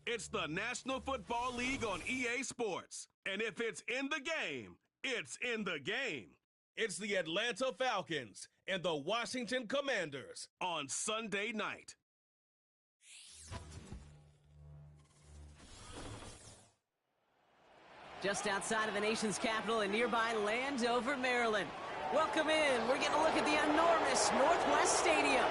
It's the National Football League on EA Sports. And if it's in the game, it's in the game. It's the Atlanta Falcons and the Washington Commanders on Sunday night. Just outside of the nation's capital in nearby Landover, Maryland. Welcome in. We're getting a look at the enormous Northwest Stadium.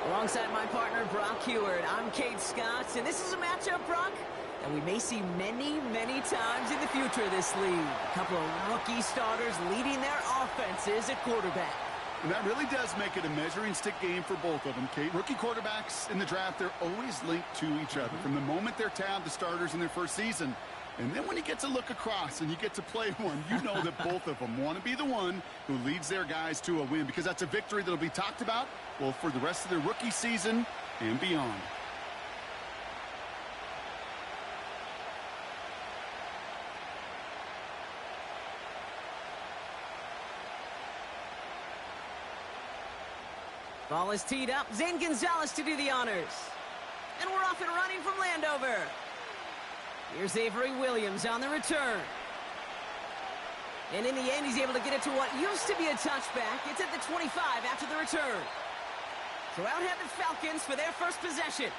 Alongside my partner, Brock Heward, I'm Kate Scott, and this is a matchup, Brock, that we may see many, many times in the future of this league. A couple of rookie starters leading their offenses at quarterback. And that really does make it a measuring stick game for both of them, Kate. Rookie quarterbacks in the draft, they're always linked to each other. From the moment they're tabbed, the starters in their first season. And then when you get to look across and you get to play one, you know that both of them want to be the one who leads their guys to a win, because that's a victory that will be talked about, well, for the rest of their rookie season and beyond. Ball is teed up. Zane Gonzalez to do the honors. And we're off and running from Landover. Here's Avery Williams on the return. And in the end, he's able to get it to what used to be a touchback. It's at the 25 after the return. So out have the Falcons for their first possession.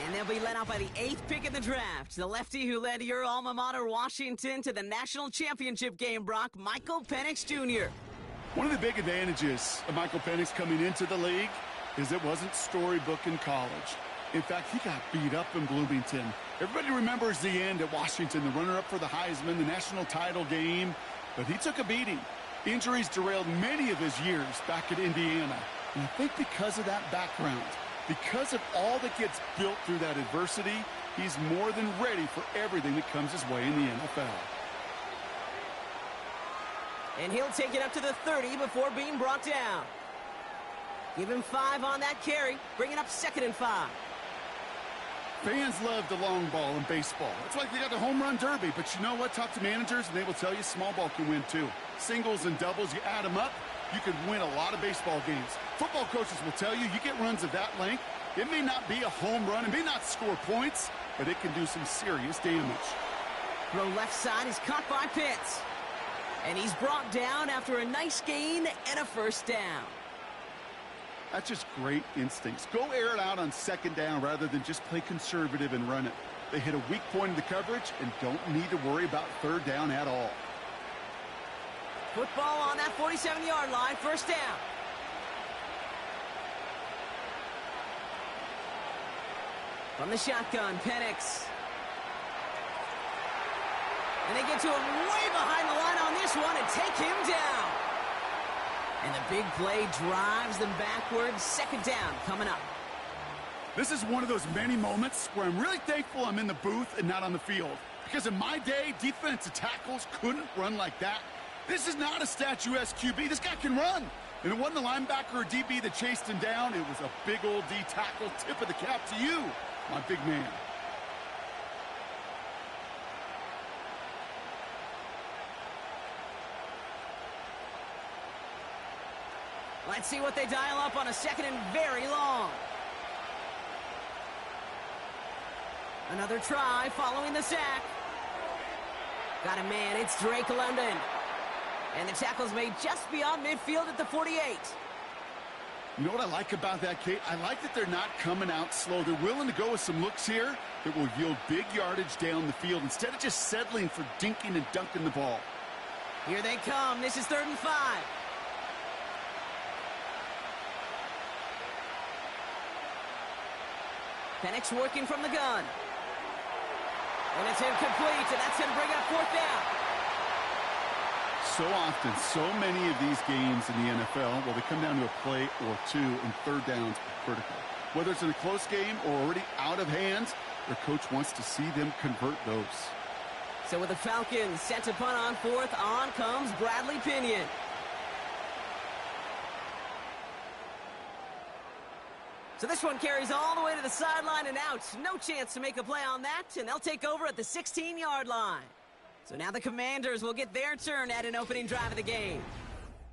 And they'll be led out by the 8th pick in the draft. The lefty who led your alma mater, Washington, to the national championship game, Brock, Michael Penix Jr. One of the big advantages of Michael Penix coming into the league is it wasn't storybook in college. In fact, he got beat up in Bloomington. Everybody remembers the end at Washington, the runner-up for the Heisman, the national title game. But he took a beating. Injuries derailed many of his years back at Indiana. And I think because of that background, because of all that gets built through that adversity, he's more than ready for everything that comes his way in the NFL. And he'll take it up to the 30 before being brought down. Give him 5 on that carry, bringing up 2nd and 5. Fans love the long ball in baseball. It's like they got the home run derby, but you know what? Talk to managers, and they will tell you small ball can win too. Singles and doubles, you add them up, you can win a lot of baseball games. Football coaches will tell you, you get runs of that length, it may not be a home run, it may not score points, but it can do some serious damage. Throw left side is caught by Pitts. And he's brought down after a nice gain and a first down. That's just great instincts. Go air it out on 2nd down rather than just play conservative and run it. They hit a weak point in the coverage and don't need to worry about 3rd down at all. Football on that 47-yard line, first down. From the shotgun, Penix. And they get to him way behind the line on this one and take him down. And the big play drives them backwards. 2nd down coming up. This is one of those many moments where I'm really thankful I'm in the booth and not on the field. Because in my day, defensive tackles couldn't run like that. This is not a statuesque QB. This guy can run. And it wasn't a linebacker or DB that chased him down. It was a big old D tackle. Tip of the cap to you, my big man. Let's see what they dial up on a 2nd and very long. Another try following the sack. Got a man, it's Drake London. And the tackle's made just beyond midfield at the 48. You know what I like about that, Kate? I like that they're not coming out slow. They're willing to go with some looks here that will yield big yardage down the field instead of just settling for dinking and dunking the ball. Here they come. This is 3rd and 5. Penix working from the gun. And it's incomplete, and that's going to bring up 4th down. So often, so many of these games in the NFL, well, they come down to a play or two, and 3rd downs are critical. Whether it's in a close game or already out of hands, their coach wants to see them convert those. So with the Falcons set to punt on 4th, on comes Bradley Pinion. So this one carries all the way to the sideline and out. No chance to make a play on that, and they'll take over at the 16-yard line. So now the Commanders will get their turn at an opening drive of the game.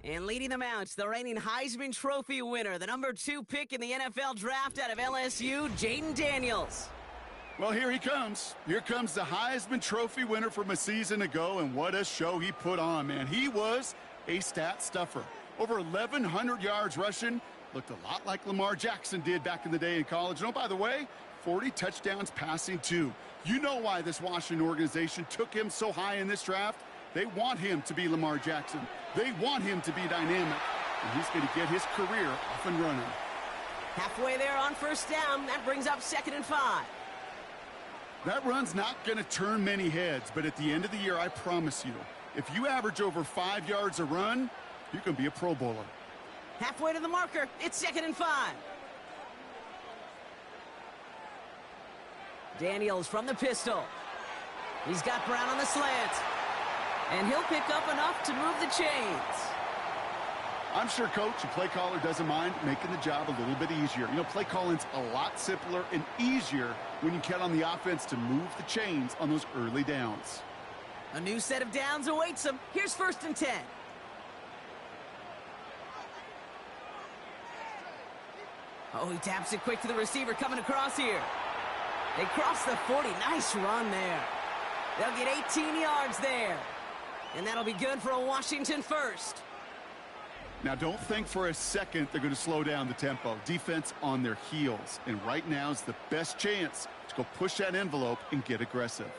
And leading them out, the reigning Heisman Trophy winner, the number 2 pick in the NFL draft out of LSU, Jaden Daniels. Well, here he comes. Here comes the Heisman Trophy winner from a season ago, and what a show he put on, man. He was a stat stuffer. Over 1,100 yards rushing. Looked a lot like Lamar Jackson did back in the day in college. And oh, by the way, 40 touchdowns passing too. You know why this Washington organization took him so high in this draft? They want him to be Lamar Jackson. They want him to be dynamic. And he's going to get his career off and running. Halfway there on first down. That brings up 2nd and 5. That run's not going to turn many heads, but at the end of the year, I promise you, if you average over 5 yards a run, you can be a Pro Bowler. Halfway to the marker. It's 2nd and 5. Daniels from the pistol. He's got Brown on the slant. And he'll pick up enough to move the chains. I'm sure coach and play caller doesn't mind making the job a little bit easier. You know, play calling's a lot simpler and easier when you count on the offense to move the chains on those early downs. A new set of downs awaits him. Here's 1st and 10. Oh, he taps it quick to the receiver coming across here. They cross the 40. Nice run there. They'll get 18 yards there. And that'll be good for a Washington first. Now, don't think for a second they're going to slow down the tempo. Defense on their heels. And right now is the best chance to go push that envelope and get aggressive.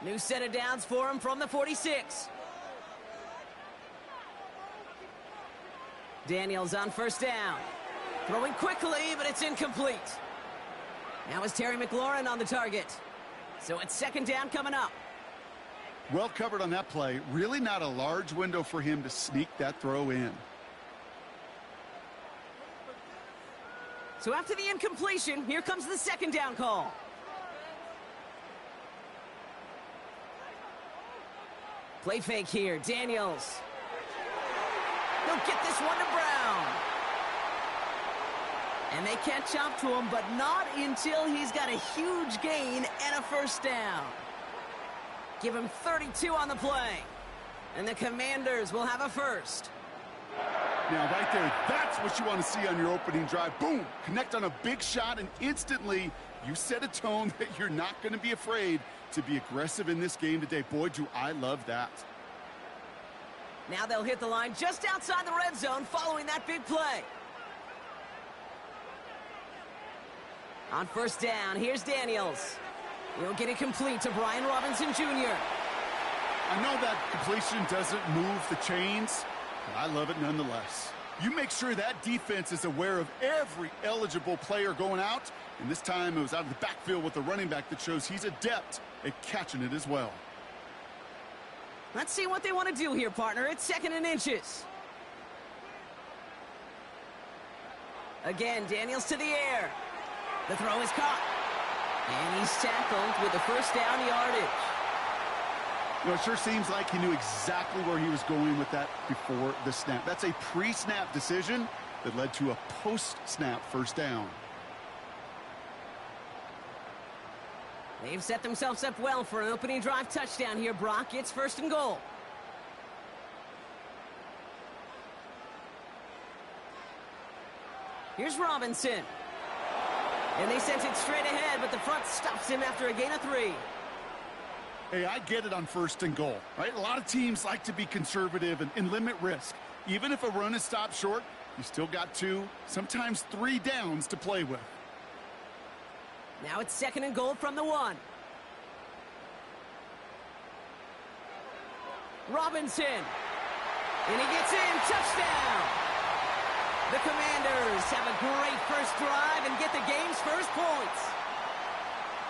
New set of downs for him from the 46. Daniels on first down. Throwing quickly, but it's incomplete. Now is Terry McLaurin on the target. So it's 2nd down coming up. Well covered on that play. Really not a large window for him to sneak that throw in. So after the incompletion, here comes the 2nd down call. Play fake here. Daniels. He'll get this one to Brown. And they catch up to him, but not until he's got a huge gain and a first down. Give him 32 on the play. And the Commanders will have a first. Now, right there, that's what you want to see on your opening drive. Boom! Connect on a big shot, and instantly you set a tone that you're not going to be afraid to be aggressive in this game today. Boy, do I love that. Now they'll hit the line just outside the red zone following that big play. On first down, here's Daniels. He'll get it complete to Brian Robinson Jr. I know that completion doesn't move the chains, but I love it nonetheless. You make sure that defense is aware of every eligible player going out, and this time it was out of the backfield with the running back that shows he's adept at catching it as well. Let's see what they want to do here, partner. It's 2nd and inches. Again, Daniels to the air. The throw is caught. And he's tackled with the first down yardage. You know, it sure seems like he knew exactly where he was going with that before the snap. That's a pre-snap decision that led to a post-snap first down. They've set themselves up well for an opening drive touchdown here, Brock. It's 1st and goal. Here's Robinson. And they sent it straight ahead, but the front stops him after a gain of 3. Hey, I get it on 1st and goal, right? A lot of teams like to be conservative and limit risk. Even if a run is stopped short, you still got 2, sometimes 3 downs to play with. Now it's 2nd and goal from the 1. Robinson. And he gets in. Touchdown. The Commanders have a great first drive and get the game's first points.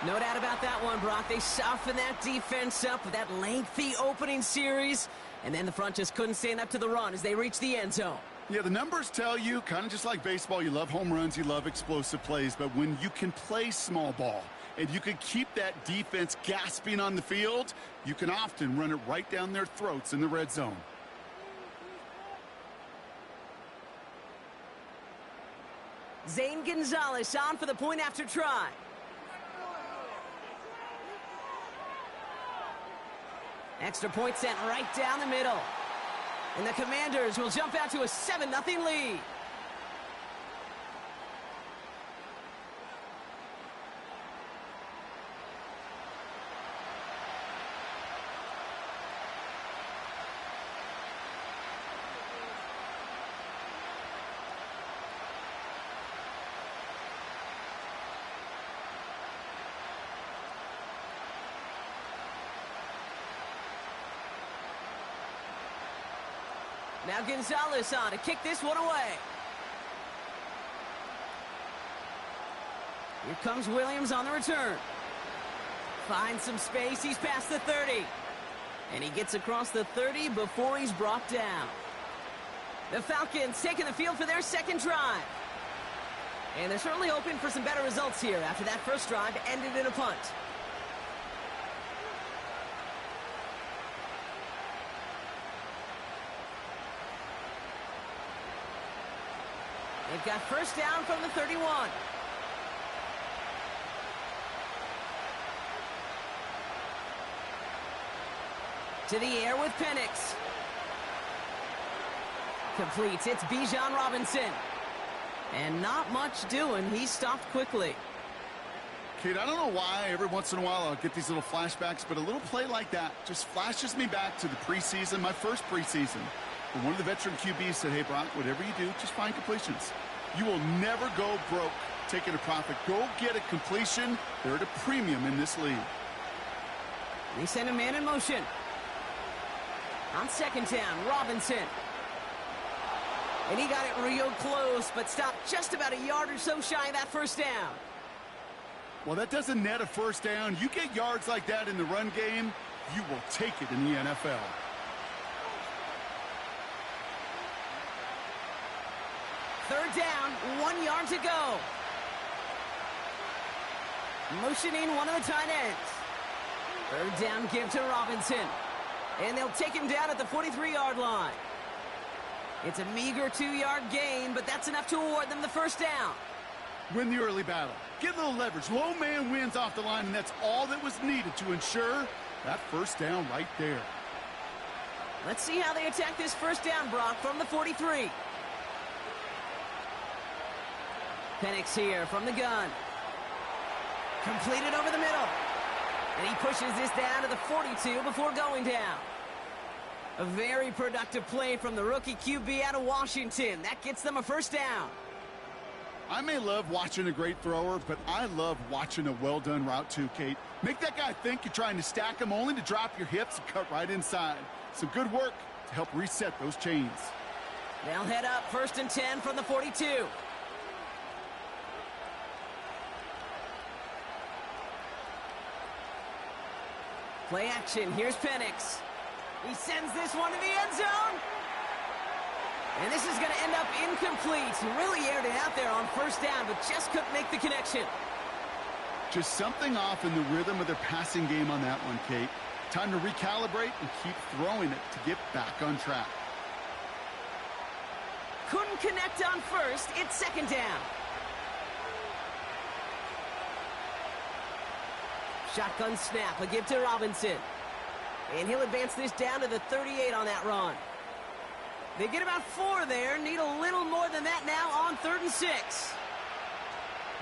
No doubt about that one, Brock. They softened that defense up with that lengthy opening series, and then the front just couldn't stand up to the run as they reached the end zone. Yeah, the numbers tell you, kind of just like baseball, you love home runs, you love explosive plays, but when you can play small ball and you can keep that defense gasping on the field, you can often run it right down their throats in the red zone. Zane Gonzalez on for the point after try. Extra point sent right down the middle. And the Commanders will jump out to a 7-0 lead. Now Gonzalez on to kick this one away. Here comes Williams on the return. Finds some space. He's past the 30. And he gets across the 30 before he's brought down. The Falcons taking the field for their second drive. And they're certainly hoping for some better results here after that first drive ended in a punt. They've got first down from the 31. To the air with Penix. Completes. It's Bijan Robinson. And not much doing. He stopped quickly. Kate, I don't know why every once in a while I'll get these little flashbacks, but a little play like that just flashes me back to the preseason, my first preseason. When one of the veteran QBs said, hey, Brock, whatever you do, just find completions. You will never go broke taking a profit. Go get a completion. They're at a premium in this league. They send a man in motion. On second down, Robinson. And he got it real close, but stopped just about a yard or so shy of that first down. Well, that doesn't net a first down. You get yards like that in the run game, you will take it in the NFL. Third down, 1 yard to go. Motioning one of the tight ends. Third down give to Robinson. And they'll take him down at the 43-yard line. It's a meager 2-yard gain, but that's enough to award them the first down. Win the early battle. Get a little leverage. Low man wins off the line, and that's all that was needed to ensure that first down right there. Let's see how they attack this first down, Brock, from the 43. Penix here from the gun. Completed over the middle. And he pushes this down to the 42 before going down. A very productive play from the rookie QB out of Washington. That gets them a first down. I may love watching a great thrower, but I love watching a well-done route too, Kate. Make that guy think you're trying to stack him only to drop your hips and cut right inside. Some good work to help reset those chains. They'll head up first and 10 from the 42. Play action. Here's Penix. He sends this one to the end zone. And this is going to end up incomplete. He really aired it out there on first down, but just couldn't make the connection. Just something off in the rhythm of their passing game on that one, Kate. Time to recalibrate and keep throwing it to get back on track. Couldn't connect on first. It's second down. Shotgun snap, a give to Robinson. And he'll advance this down to the 38 on that run. They get about 4 there, need a little more than that now on 3rd and 6.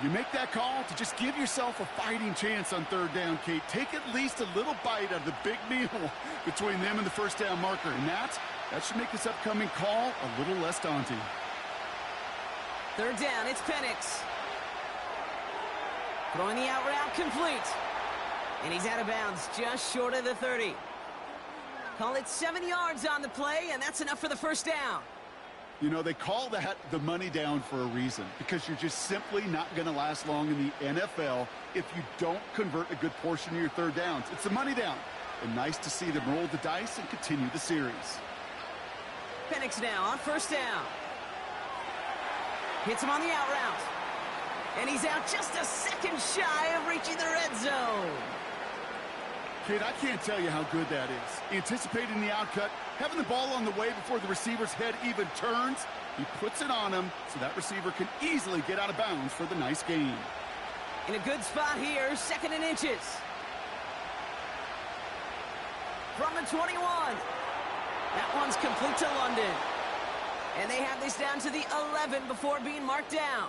You make that call to just give yourself a fighting chance on third down, Kate. Take at least a little bite out of the big meal between them and the first down marker. And that should make this upcoming call a little less daunting. Third down, it's Penix. Throwing the out route complete. And he's out of bounds just short of the 30. Call it 7 yards on the play, and that's enough for the first down. You know, they call that the money down for a reason, because you're just simply not going to last long in the NFL if you don't convert a good portion of your third downs. It's the money down. And nice to see them roll the dice and continue the series. Penix now on first down. Hits him on the out route. And he's out just a second shy of reaching the red zone. Kid, I can't tell you how good that is. Anticipating the outcut, having the ball on the way before the receiver's head even turns, he puts it on him so that receiver can easily get out of bounds for the nice gain. In a good spot here, 2nd and inches. From the 21. That one's complete to London. And they have this down to the 11 before being marked down.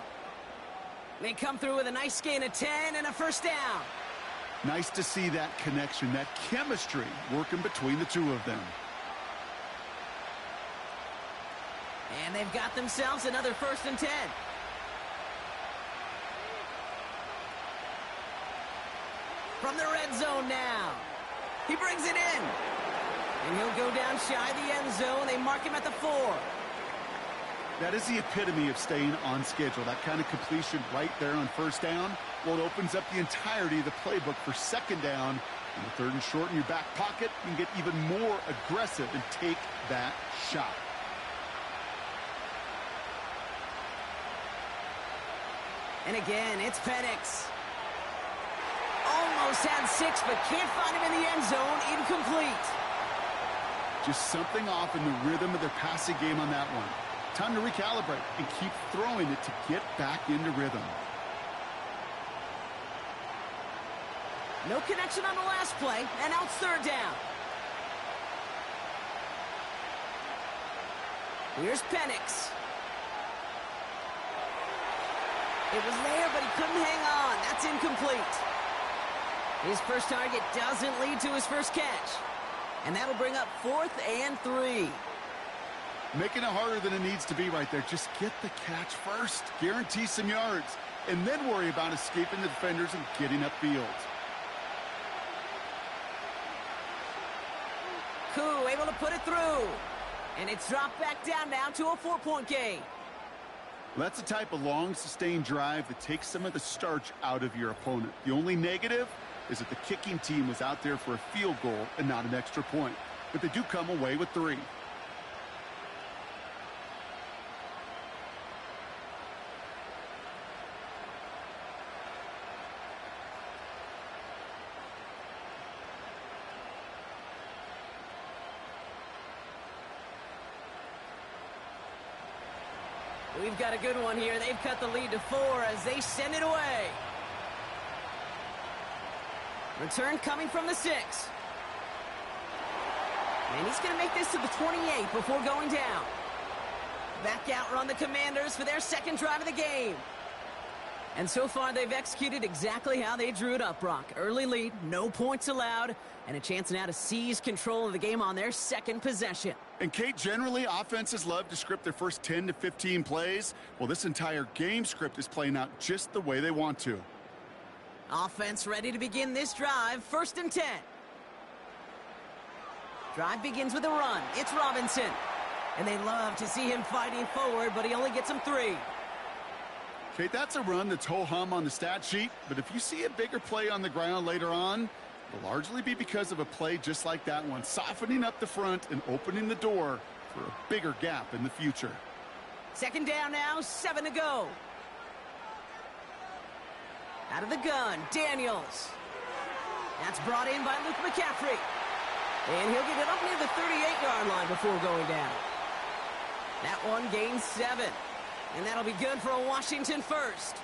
They come through with a nice gain of 10 and a first down. Nice to see that connection, that chemistry working between the two of them. And they've got themselves another 1st and 10. From the red zone now. He brings it in. And he'll go down shy of the end zone. They mark him at the 4. That is the epitome of staying on schedule. That kind of completion right there on first down. Well, it opens up the entirety of the playbook for second down. In the third and short in your back pocket, you can get even more aggressive and take that shot. And again, it's Penix. Almost had 6, but can't find him in the end zone. Incomplete. Just something off in the rhythm of their passing game on that one. Time to recalibrate and keep throwing it to get back into rhythm. No connection on the last play, and now it's third down. Here's Penix. It was there, but he couldn't hang on. That's incomplete. His first target doesn't lead to his first catch. And that'll bring up 4th and 3. Making it harder than it needs to be right there. Just get the catch first. Guarantee some yards. And then worry about escaping the defenders and getting upfield. Koo able to put it through. And it's dropped back down now to a 4-point game. That's the type of long, sustained drive that takes some of the starch out of your opponent. The only negative is that the kicking team was out there for a field goal and not an extra point. But they do come away with 3. We've got a good one here. They've cut the lead to 4 as they send it away. Return coming from the 6. And he's going to make this to the 28 before going down. Back out run the Commanders for their second drive of the game. And so far, they've executed exactly how they drew it up, Brock. Early lead, no points allowed, and a chance now to seize control of the game on their second possession. And, Kate, generally, offenses love to script their first 10 to 15 plays. Well, this entire game script is playing out just the way they want to. Offense ready to begin this drive. 1st and 10. Drive begins with a run. It's Robinson. And they love to see him fighting forward, but he only gets him 3. Kate, that's a run that's ho-hum on the stat sheet, but if you see a bigger play on the ground later on, it'll largely be because of a play just like that one, softening up the front and opening the door for a bigger gap in the future. Second down now, 7 to go. Out of the gun, Daniels. That's brought in by Luke McCaffrey. And he'll get it up near the 38-yard line before going down. That one gains 7. And that'll be good for a Washington first.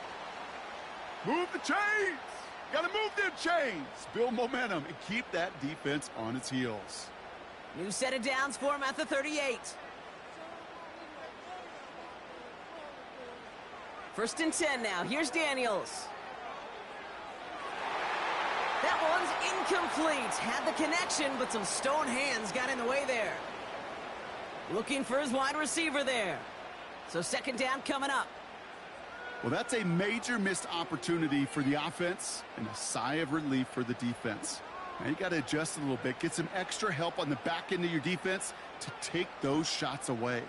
Move the chains! Gotta move them chains! Build momentum and keep that defense on its heels. New set of downs for him at the 38. 1st and 10 now. Here's Daniels. That one's incomplete. Had the connection, but some stone hands got in the way there. Looking for his wide receiver there. So second down coming up. Well, that's a major missed opportunity for the offense and a sigh of relief for the defense. Now you got to adjust a little bit. Get some extra help on the back end of your defense to take those shots away.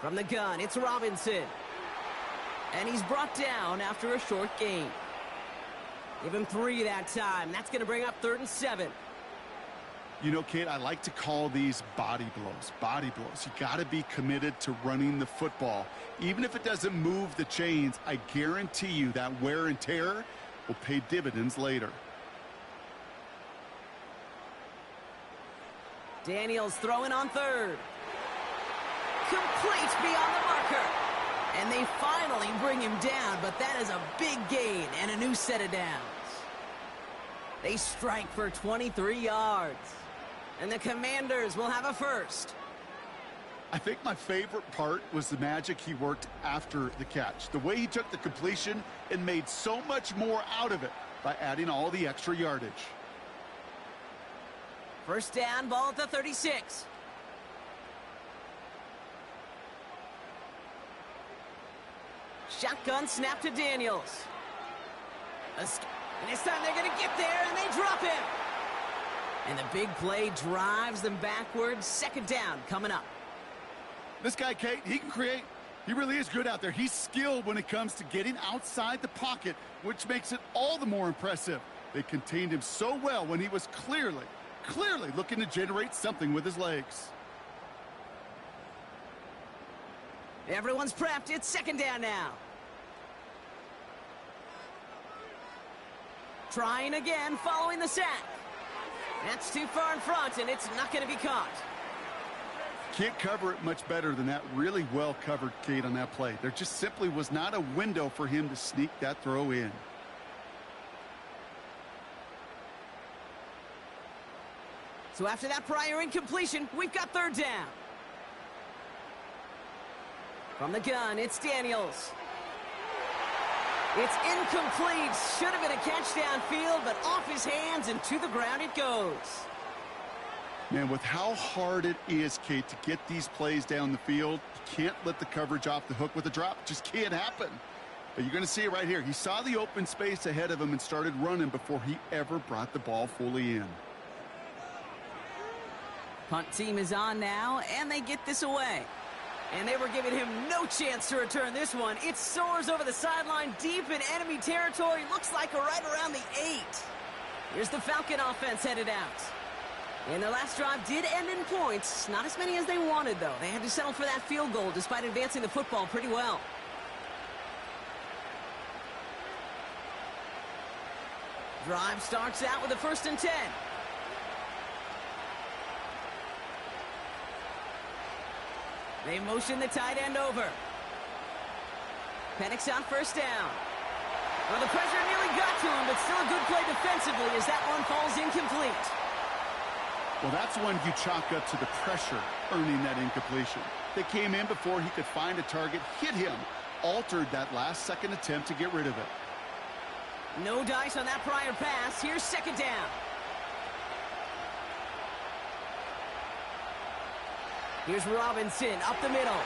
From the gun, it's Robinson. And he's brought down after a short gain. Give him 3 that time. That's going to bring up 3rd and 7. You know, Kate, I like to call these body blows. Body blows. You got to be committed to running the football. Even if it doesn't move the chains, I guarantee you that wear and tear will pay dividends later. Daniels throwing on 3rd. Complete beyond the marker. And they finally bring him down, but that is a big gain and a new set of downs. They strike for 23 yards. And the Commanders will have a first. I think my favorite part was the magic he worked after the catch. The way he took the completion and made so much more out of it by adding all the extra yardage. First down, ball at the 36. Shotgun snap to Daniels. And this time they're going to get there, and they drop him. And the big play drives them backwards. Second down coming up. This guy, Kate, he can create. He really is good out there. He's skilled when it comes to getting outside the pocket, which makes it all the more impressive. They contained him so well when he was clearly looking to generate something with his legs. Everyone's prepped. It's second down now. Trying again following the sack. That's too far in front, and it's not going to be caught. Can't cover it much better than that. Really well covered, Kate, on that play. There just simply was not a window for him to sneak that throw in. So after that prior incompletion, we've got third down. From the gun, it's Daniels. It's incomplete. Should have been a catch downfield, but off his hands and to the ground it goes. Man, with how hard it is, Kate, to get these plays down the field, you can't let the coverage off the hook with a drop. It just can't happen. But you're going to see it right here. He saw the open space ahead of him and started running before he ever brought the ball fully in. Punt team is on now, and they get this away. And they were giving him no chance to return this one. It soars over the sideline deep in enemy territory. Looks like right around the 8. Here's the Falcon offense headed out. And their last drive did end in points. Not as many as they wanted, though. They had to settle for that field goal despite advancing the football pretty well. Drive starts out with a 1st and 10. They motion the tight end over. Penix on 1st down. Well, the pressure nearly got to him, but still a good play defensively as that one falls incomplete. Well, that's one you chalk up to the pressure earning that incompletion. They came in before he could find a target, hit him, altered that last-second attempt to get rid of it. No dice on that prior pass. Here's second down. Here's Robinson up the middle.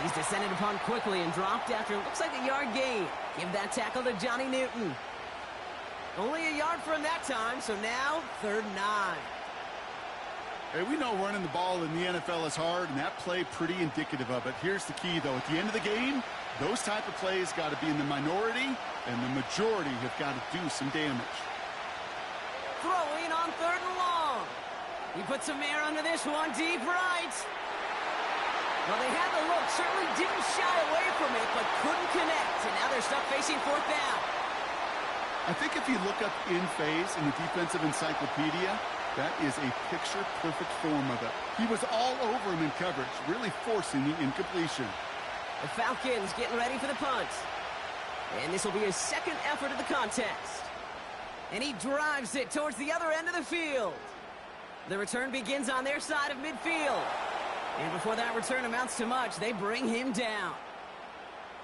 He's descended upon quickly and dropped after it looks like a yard gain. Give that tackle to Johnny Newton. Only a yard for him that time, so now 3rd and 9. Hey, we know running the ball in the NFL is hard, and that play pretty indicative of it. Here's the key, though. At the end of the game, those type of plays got to be in the minority, and the majority have got to do some damage. Throwing on 3rd and long. He puts some air under this one, deep right. Well, they had the look, certainly didn't shy away from it, but couldn't connect, and now they're stuck facing 4th down. I think if you look up in phase in the defensive encyclopedia, that is a picture-perfect form of it. He was all over him in coverage, really forcing the incompletion. The Falcons getting ready for the punt. And this will be his second effort of the contest. And he drives it towards the other end of the field. The return begins on their side of midfield. And before that return amounts to much, they bring him down.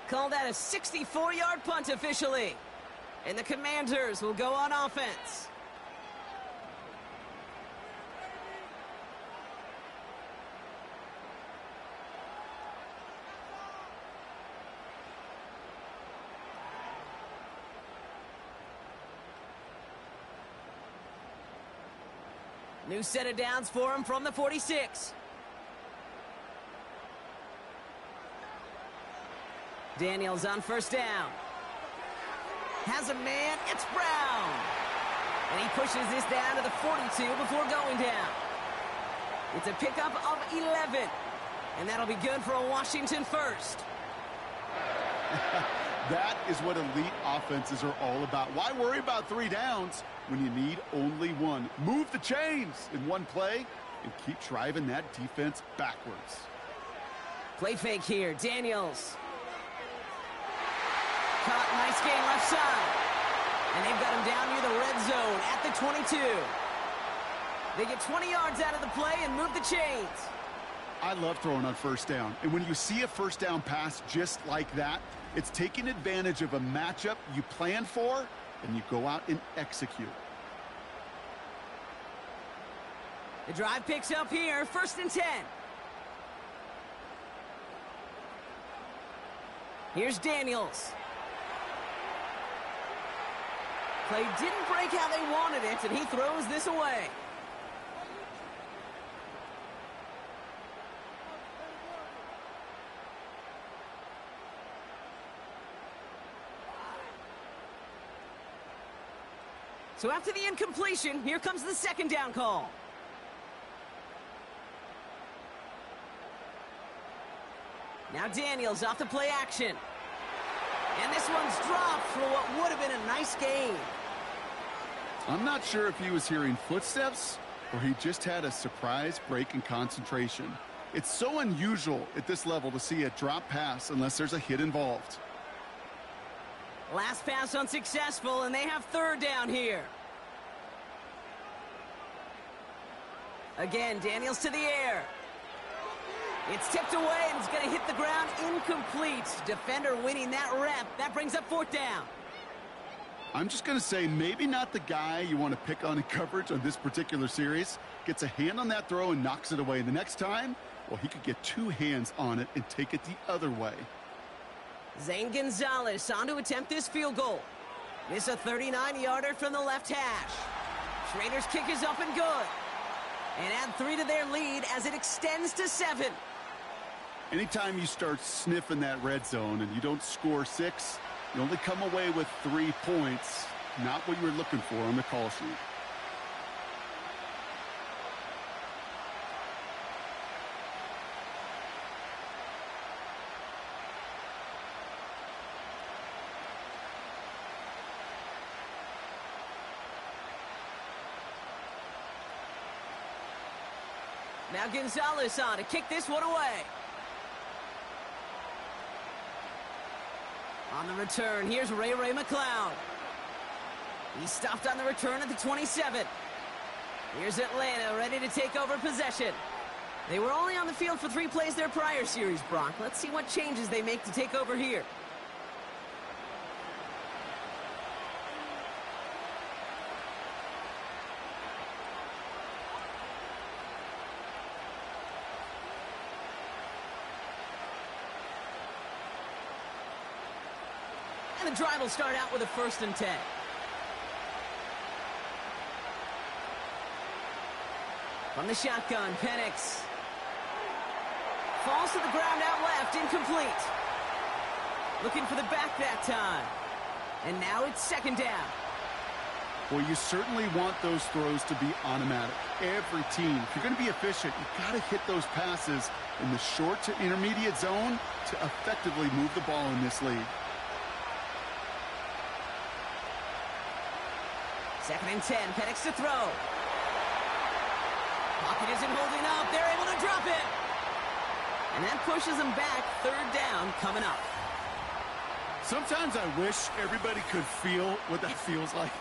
Call that a 64-yard punt officially. And the Commanders will go on offense. New set of downs for him from the 46. Daniels on 1st down. Has a man, it's Brown. And he pushes this down to the 42 before going down. It's a pickup of 11. And that'll be good for a Washington first. That is what elite offenses are all about. Why worry about 3 downs when you need only 1? Move the chains in one play and keep driving that defense backwards. Play fake here, Daniels. Caught, nice gain left side. And they've got him down near the red zone at the 22. They get 20 yards out of the play and move the chains. I love throwing on 1st down. And when you see a 1st down pass just like that, it's taking advantage of a matchup you plan for, and you go out and execute. The drive picks up here, 1st and 10. Here's Daniels. Play didn't break how they wanted it, and he throws this away. So after the incompletion, here comes the second down call. Now Daniels off the play action. And this one's dropped for what would have been a nice gain. I'm not sure if he was hearing footsteps or he just had a surprise break in concentration. It's so unusual at this level to see a drop pass unless there's a hit involved. Last pass unsuccessful, and they have third down here. Again, Daniels to the air. It's tipped away, and it's going to hit the ground incomplete. Defender winning that rep. That brings up fourth down. I'm just going to say maybe not the guy you want to pick on in coverage on this particular series. Gets a hand on that throw and knocks it away. The next time, well, he could get two hands on it and take it the other way. Zane Gonzalez on to attempt this field goal. This a 39-yarder from the left hash. Schrader's kick is up and good. And add 3 to their lead as it extends to 7. Anytime you start sniffing that red zone and you don't score 6, you only come away with 3 points. Not what you were looking for on the call sheet. Now Gonzalez on to kick this one away. On the return, here's Ray McCloud. He stopped on the return at the 27. Here's Atlanta ready to take over possession. They were only on the field for 3 plays their prior series, Brock. Let's see what changes they make to take over here. And the drive will start out with a 1st and 10. From the shotgun, Penix. Falls to the ground out left, incomplete. Looking for the back that time. And now it's 2nd down. Well, you certainly want those throws to be automatic. Every team, if you're going to be efficient, you've got to hit those passes in the short to intermediate zone to effectively move the ball in this league. 2nd and 10, Penix to throw. Pocket isn't holding up. They're able to drop it. And that pushes them back. 3rd down coming up. Sometimes I wish everybody could feel what that feels like.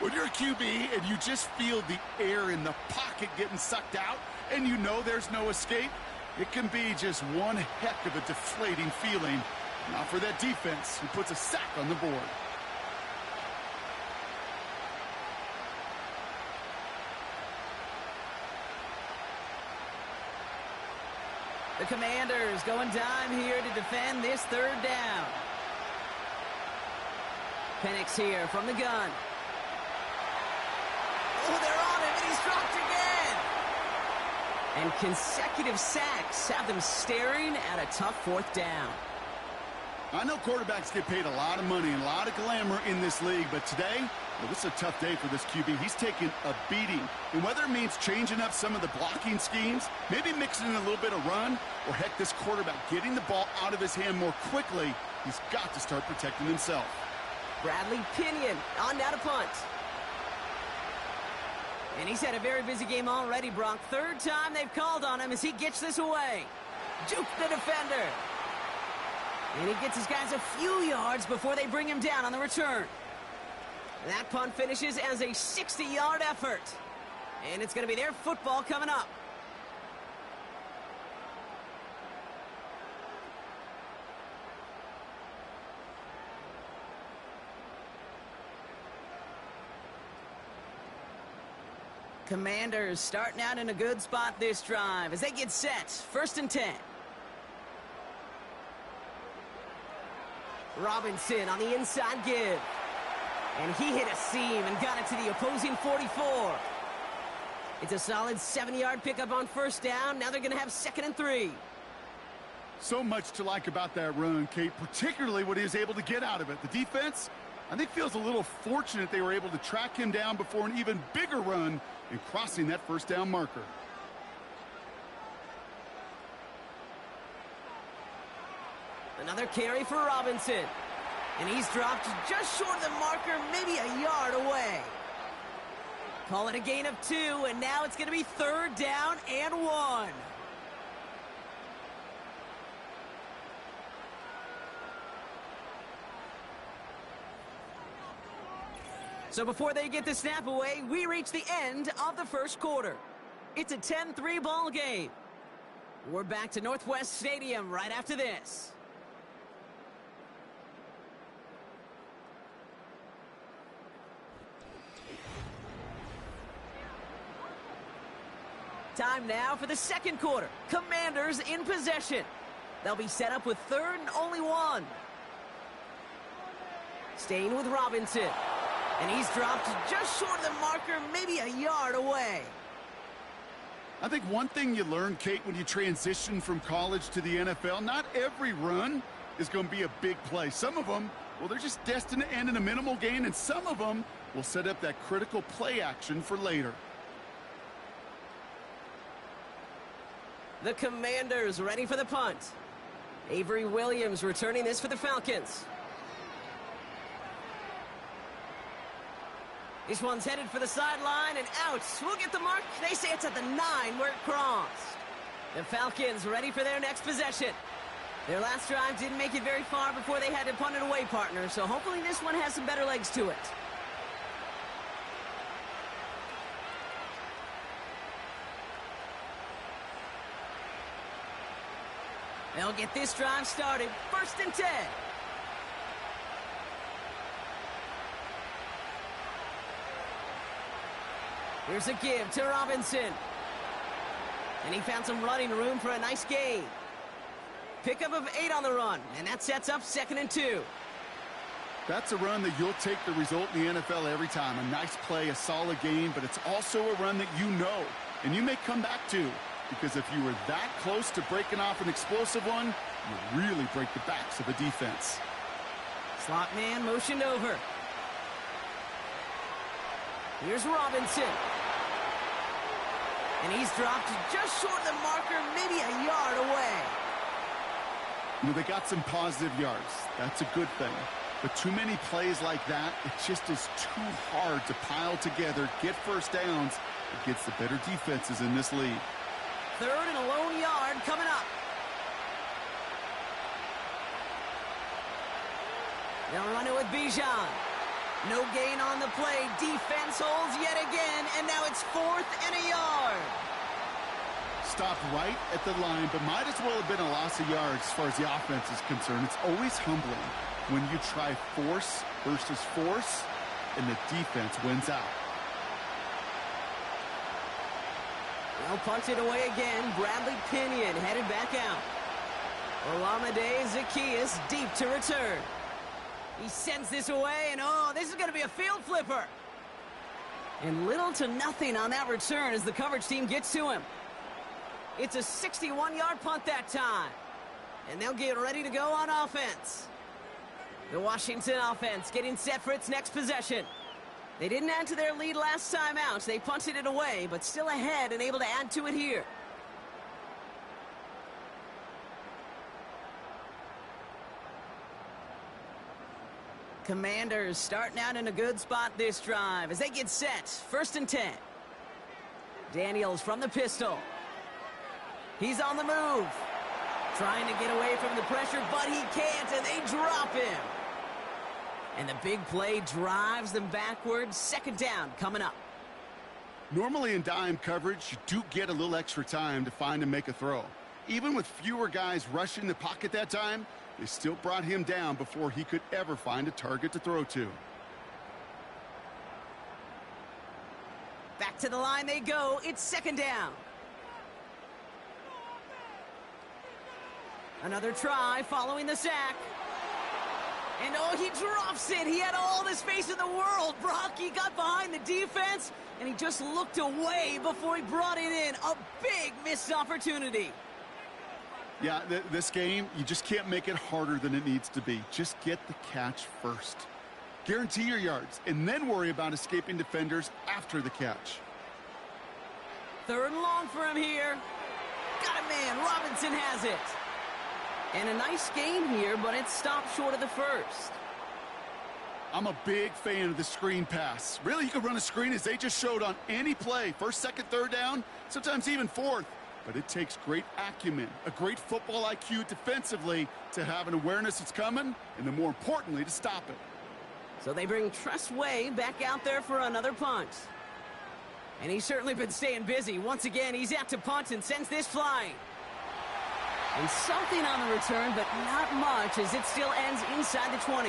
When you're a QB and you just feel the air in the pocket getting sucked out and you know there's no escape, it can be just one heck of a deflating feeling. Not for that defense who puts a sack on the board. The Commanders going dime here to defend this 3rd down. Penix here from the gun. Oh, they're on him, and he's dropped again. And consecutive sacks have them staring at a tough 4th down. I know quarterbacks get paid a lot of money and a lot of glamour in this league, but today, well, this is a tough day for this QB. He's taking a beating. And whether it means changing up some of the blocking schemes, maybe mixing in a little bit of run, or heck, this quarterback getting the ball out of his hand more quickly, he's got to start protecting himself. Bradley Pinion on now to punt. And he's had a very busy game already, Brock. 3rd time they've called on him as he gets this away. Juke the defender. And he gets his guys a few yards before they bring him down on the return. That punt finishes as a 60-yard effort. And it's going to be their football coming up. Commanders starting out in a good spot this drive as they get set. 1st and 10. Robinson on the inside give. And he hit a seam and got it to the opposing 44. It's a solid 7-yard pickup on 1st down. Now they're going to have 2nd and 3. So much to like about that run, Kate, particularly what he was able to get out of it. The defense, I think feels a little fortunate they were able to track him down before an even bigger run and crossing that first down marker. Another carry for Robinson. And he's dropped just short of the marker, maybe a yard away. Call it a gain of 2, and now it's going to be 3rd down and 1. So before they get the snap away, we reach the end of the first quarter. It's a 10-3 ball game. We're back to Northwest Stadium right after this. Time now for the second quarter. Commanders in possession. They'll be set up with 3rd and only 1. Staying with Robinson. And he's dropped just short of the marker, maybe a yard away. I think one thing you learn, Kate, when you transition from college to the NFL, not every run is going to be a big play. Some of them, well, they're just destined to end in a minimal gain, and some of them will set up that critical play action for later. The Commanders ready for the punt. Avery Williams returning this for the Falcons. This one's headed for the sideline and out. We'll get the mark. They say it's at the 9 where it crossed. The Falcons ready for their next possession. Their last drive didn't make it very far before they had to punt it away, partner, so hopefully this one has some better legs to it. They'll get this drive started. 1st and 10. Here's a give to Robinson. And he found some running room for a nice gain. Pickup of 8 on the run, and that sets up 2nd and 2. That's a run that you'll take the result in the NFL every time. A nice play, a solid game, but it's also a run that you know, and you may come back to. Because if you were that close to breaking off an explosive one, you really break the backs of a defense. Slot man motioned over. Here's Robinson. And he's dropped just short of the marker, maybe a yard away. You know, they got some positive yards. That's a good thing. But too many plays like that, it just is too hard to pile together, get first downs against the better defenses in this league. 3rd and a lone yard coming up. They'll run it with Bijan. No gain on the play. Defense holds yet again, and now it's 4th and a yard. Stopped right at the line, but might as well have been a loss of yards as far as the offense is concerned. It's always humbling when you try force versus force, and the defense wins out. They'll punt it away again. Bradley Pinion headed back out. Olamide Zaccheaus deep to return. He sends this away, and this is going to be a field flipper. And little to nothing on that return as the coverage team gets to him. It's a 61-yard punt that time. And they'll get ready to go on offense. The Washington offense getting set for its next possession. They didn't add to their lead last time out. They punted it away, but still ahead and able to add to it here. Commanders starting out in a good spot this drive as they get set. 1st and 10. Daniels from the pistol. He's on the move. Trying to get away from the pressure, but he can't, and they drop him. And the big play drives them backwards. 2nd down coming up. Normally in dime coverage, you do get a little extra time to find and make a throw. Even with fewer guys rushing the pocket that time, they still brought him down before he could ever find a target to throw to. Back to the line they go. It's 2nd down. Another try following the sack. And he drops it. He had all the space in the world. Brock, he got behind the defense, and he just looked away before he brought it in. A big missed opportunity. Yeah, this game, you just can't make it harder than it needs to be. Just get the catch first. Guarantee your yards, and then worry about escaping defenders after the catch. 3rd and long for him here. Got a man. Robinson has it. And a nice gain here, but it stopped short of the first. I'm a big fan of the screen pass. Really, you can run a screen as they just showed on any play. 1st, 2nd, 3rd down, sometimes even 4th. But it takes great acumen, a great football IQ defensively to have an awareness it's coming, and then more importantly, to stop it. So they bring Tressway back out there for another punt. And he's certainly been staying busy. Once again, he's out to punt and sends this flying. And something on the return, but not much, as it still ends inside the 20.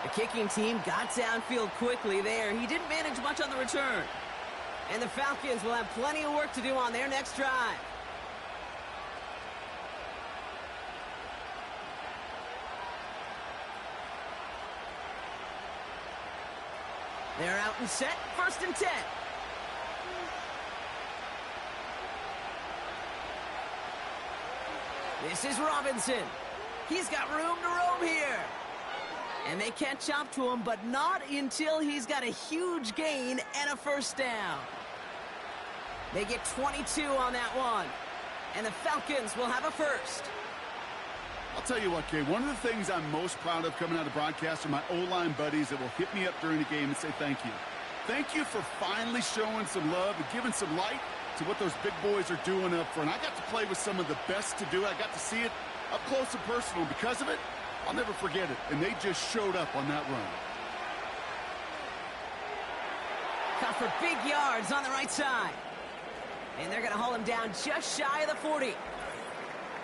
The kicking team got downfield quickly there. He didn't manage much on the return. And the Falcons will have plenty of work to do on their next drive. They're out and set. 1st and 10. This is Robinson. He's got room to roam here. And they catch up to him, but not until he's got a huge gain and a 1st down. They get 22 on that one. And the Falcons will have a 1st. I'll tell you what, Kay, one of the things I'm most proud of coming out of broadcast are my O-line buddies that will hit me up during the game and say thank you. Thank you for finally showing some love and giving some light to what those big boys are doing up front. I got to play with some of the best to do it. I got to see it up close and personal. Because of it, I'll never forget it. And they just showed up on that run. Cut for big yards on the right side. And they're going to haul him down just shy of the 40.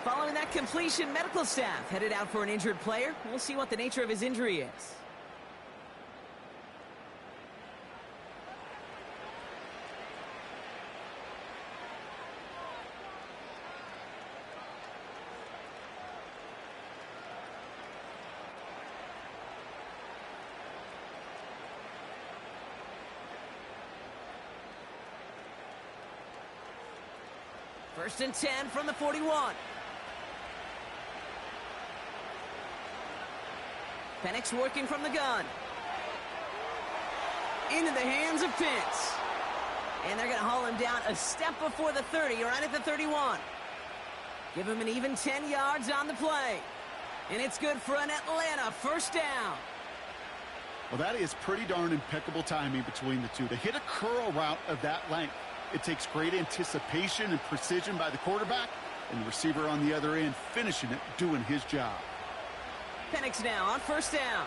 Following that completion, medical staff headed out for an injured player. We'll see what the nature of his injury is. First and 10 from the 41. Penix working from the gun. Into the hands of Pitts. And they're going to haul him down a step before the 30, right at the 31. Give him an even 10 yards on the play. And it's good for an Atlanta 1st down. Well, that is pretty darn impeccable timing between the two. To hit a curl route of that length, it takes great anticipation and precision by the quarterback, and the receiver on the other end finishing it, doing his job. Penix now on 1st down.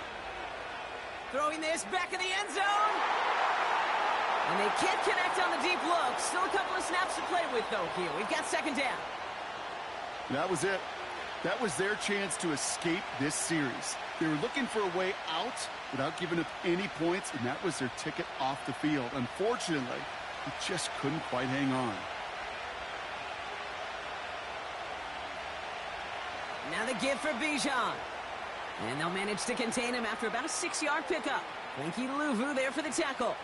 Throwing this back in the end zone. And they can't connect on the deep look. Still a couple of snaps to play with, though, here. We've got 2nd down. That was it. That was their chance to escape this series. They were looking for a way out without giving up any points, and that was their ticket off the field. Unfortunately, he just couldn't quite hang on. Now the give for Bijan. And they'll manage to contain him after about a 6-yard pickup. Linky Luvu there for the tackle.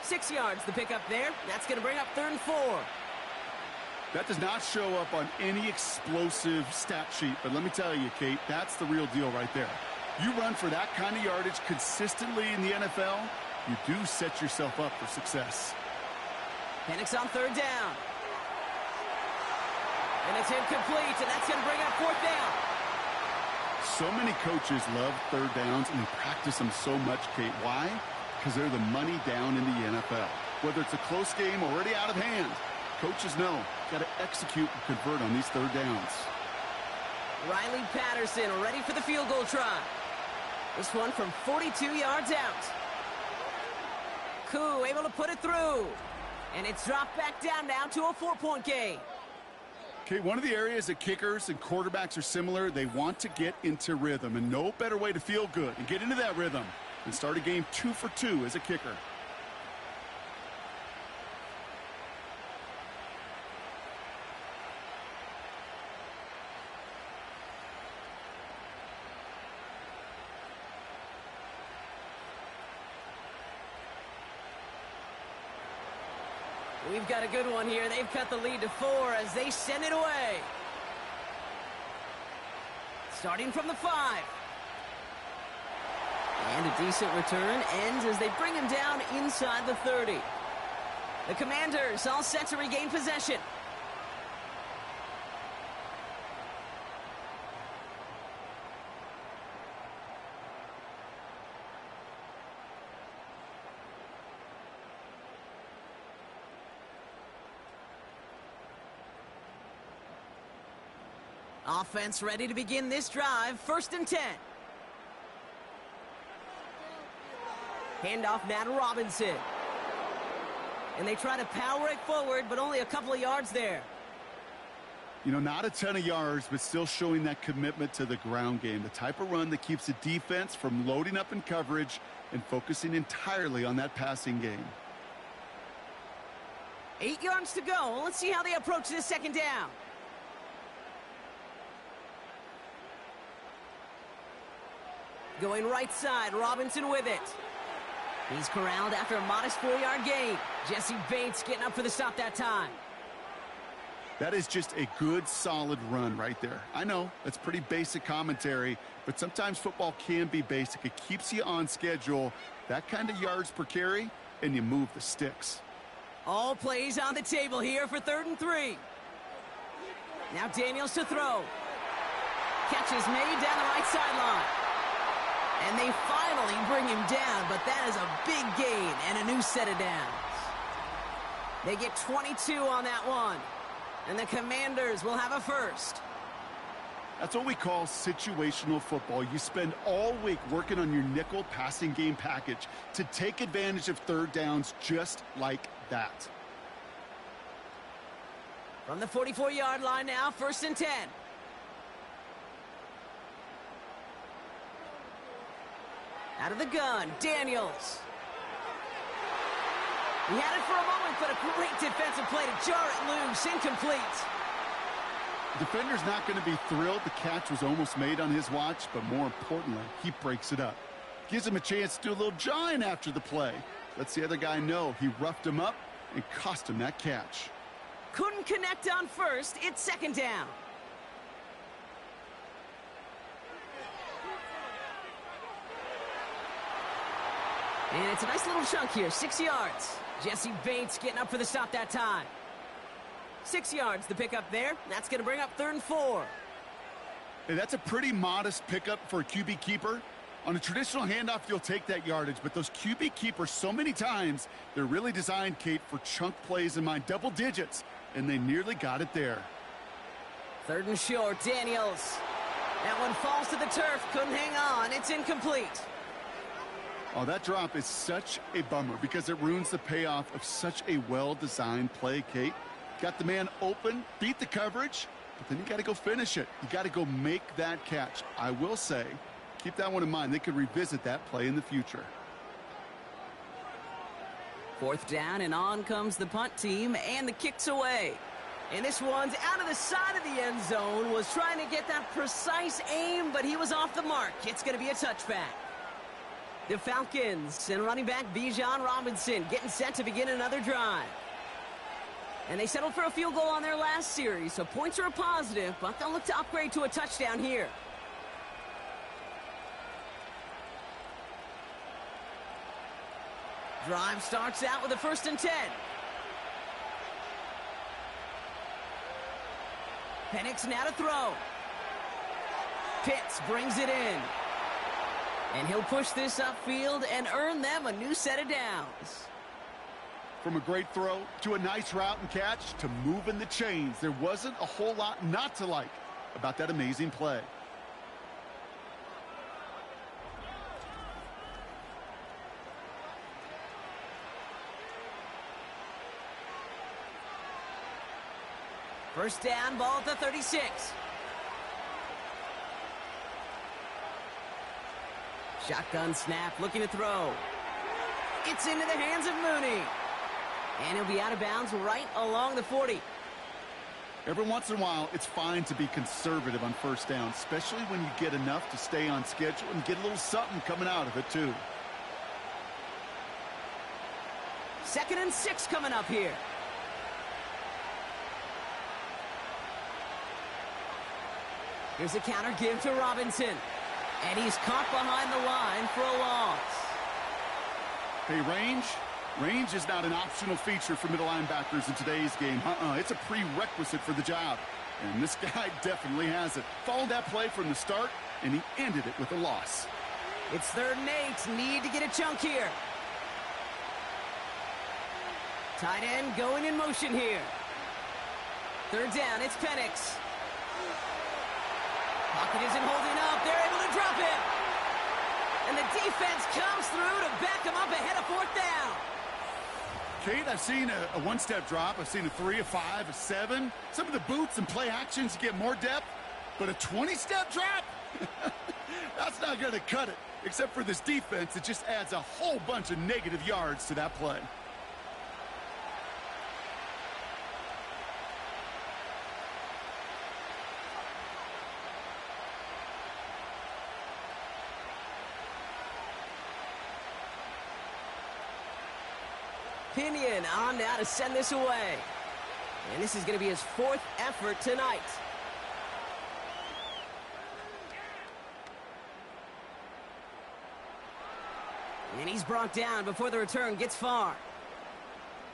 6 yards the pickup there. That's going to bring up 3rd and 4. That does not show up on any explosive stat sheet, but let me tell you, Kate, that's the real deal right there. You run for that kind of yardage consistently in the NFL, you do set yourself up for success. Penix on 3rd down. And it's incomplete, and that's going to bring up 4th down. So many coaches love 3rd downs, and they practice them so much, Kate. Why? Because they're the money down in the NFL. Whether it's a close game already out of hand, coaches know, got to execute and convert on these 3rd downs. Riley Patterson ready for the field goal try. This one from 42 yards out. Koo able to put it through. And it's dropped back down now to a 4-point game. Okay, one of the areas that kickers and quarterbacks are similar, they want to get into rhythm. And no better way to feel good and get into that rhythm than start a game 2 for 2 as a kicker. We've got a good one here. They've cut the lead to 4 as they send it away. Starting from the 5. And a decent return ends as they bring him down inside the 30. The Commanders all set to regain possession. Offense ready to begin this drive. 1st and 10. Handoff now to Robinson. And they try to power it forward, but only a couple of yards there. You know, not a ton of yards, but still showing that commitment to the ground game. The type of run that keeps the defense from loading up in coverage and focusing entirely on that passing game. 8 yards to go. Let's see how they approach this 2nd down. Going right side, Robinson with it. He's corralled after a modest 4-yard gain. Jesse Bates getting up for the stop that time. That is just a good, solid run right there. I know, that's pretty basic commentary, but sometimes football can be basic. It keeps you on schedule, that kind of yards per carry, and you move the sticks. All plays on the table here for 3rd and 3. Now Daniels to throw. Catch is made down the right sideline. And they finally bring him down, but that is a big gain and a new set of downs. They get 22 on that one, and the Commanders will have a 1st. That's what we call situational football. You spend all week working on your nickel passing game package to take advantage of 3rd downs just like that. From the 44-yard line now, 1st and 10. Out of the gun, Daniels. He had it for a moment, but a great defensive play to jar it loose. Incomplete. The defender's not going to be thrilled the catch was almost made on his watch, but more importantly, he breaks it up. Gives him a chance to do a little jawing after the play. Lets the other guy know he roughed him up and cost him that catch. Couldn't connect on 1st. It's 2nd down. And it's a nice little chunk here, 6 yards. Jesse Bates getting up for the stop that time. 6 yards, the pickup there. That's going to bring up 3rd and 4. Hey, that's a pretty modest pickup for a QB keeper. On a traditional handoff, you'll take that yardage, but those QB keepers, so many times, they're really designed, Kate, for chunk plays in mind, double digits, and they nearly got it there. 3rd and short, Daniels. That one falls to the turf, couldn't hang on. It's incomplete. Oh, that drop is such a bummer because it ruins the payoff of such a well-designed play, Kate. Got the man open, beat the coverage, but then you got to go finish it. You got to go make that catch. I will say, keep that one in mind. They could revisit that play in the future. 4th down, and on comes the punt team, and the kick's away. And this one's out of the side of the end zone. Was trying to get that precise aim, but he was off the mark. It's going to be a touchback. The Falcons and running back Bijan Robinson getting set to begin another drive. And they settled for a field goal on their last series, so points are a positive, but they'll look to upgrade to a touchdown here. Drive starts out with a 1st and 10. Penix now to throw. Pitts brings it in. And he'll push this upfield and earn them a new set of downs. From a great throw to a nice route and catch to moving the chains, there wasn't a whole lot not to like about that amazing play. First down, ball at the 36. Shotgun snap, looking to throw. It's into the hands of Mooney. And he'll be out of bounds right along the 40. Every once in a while, it's fine to be conservative on 1st down, especially when you get enough to stay on schedule and get a little something coming out of it, too. 2nd and 6 coming up here. Here's a counter give to Robinson. And he's caught behind the line for a loss. Hey, range is not an optional feature for middle linebackers in today's game. It's a prerequisite for the job. And this guy definitely has it. Followed that play from the start, and he ended it with a loss. It's 3rd and 8. Need to get a chunk here. Tight end going in motion here. 3rd down, it's Penix. Pocket isn't holding up. They're able to drop him. And the defense comes through to back him up ahead of 4th down. Kate, I've seen a one-step drop. I've seen a 3, a 5, a 7. Some of the boots and play actions get more depth, but a 20-step drop? That's not going to cut it. Except for this defense, it just adds a whole bunch of negative yards to that play. Pinion on now to send this away. And this is going to be his 4th effort tonight. And he's brought down before the return gets far.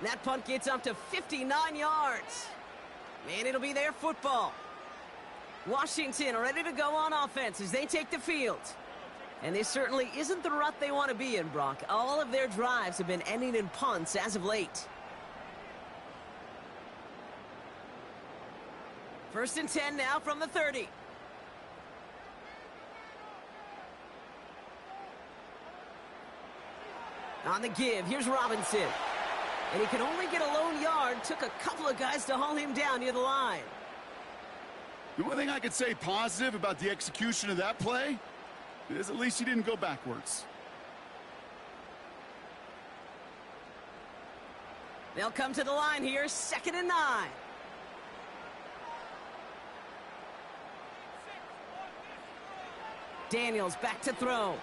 That punt gets up to 59 yards. And it'll be their football. Washington ready to go on offense as they take the field. And this certainly isn't the rut they want to be in, Brock. All of their drives have been ending in punts as of late. 1st and 10 now from the 30. On the give, here's Robinson. And he can only get a lone yard. Took a couple of guys to haul him down near the line. The one thing I could say positive about the execution of that play is at least he didn't go backwards. They'll come to the line here, 2nd and 9. Daniels back to throw.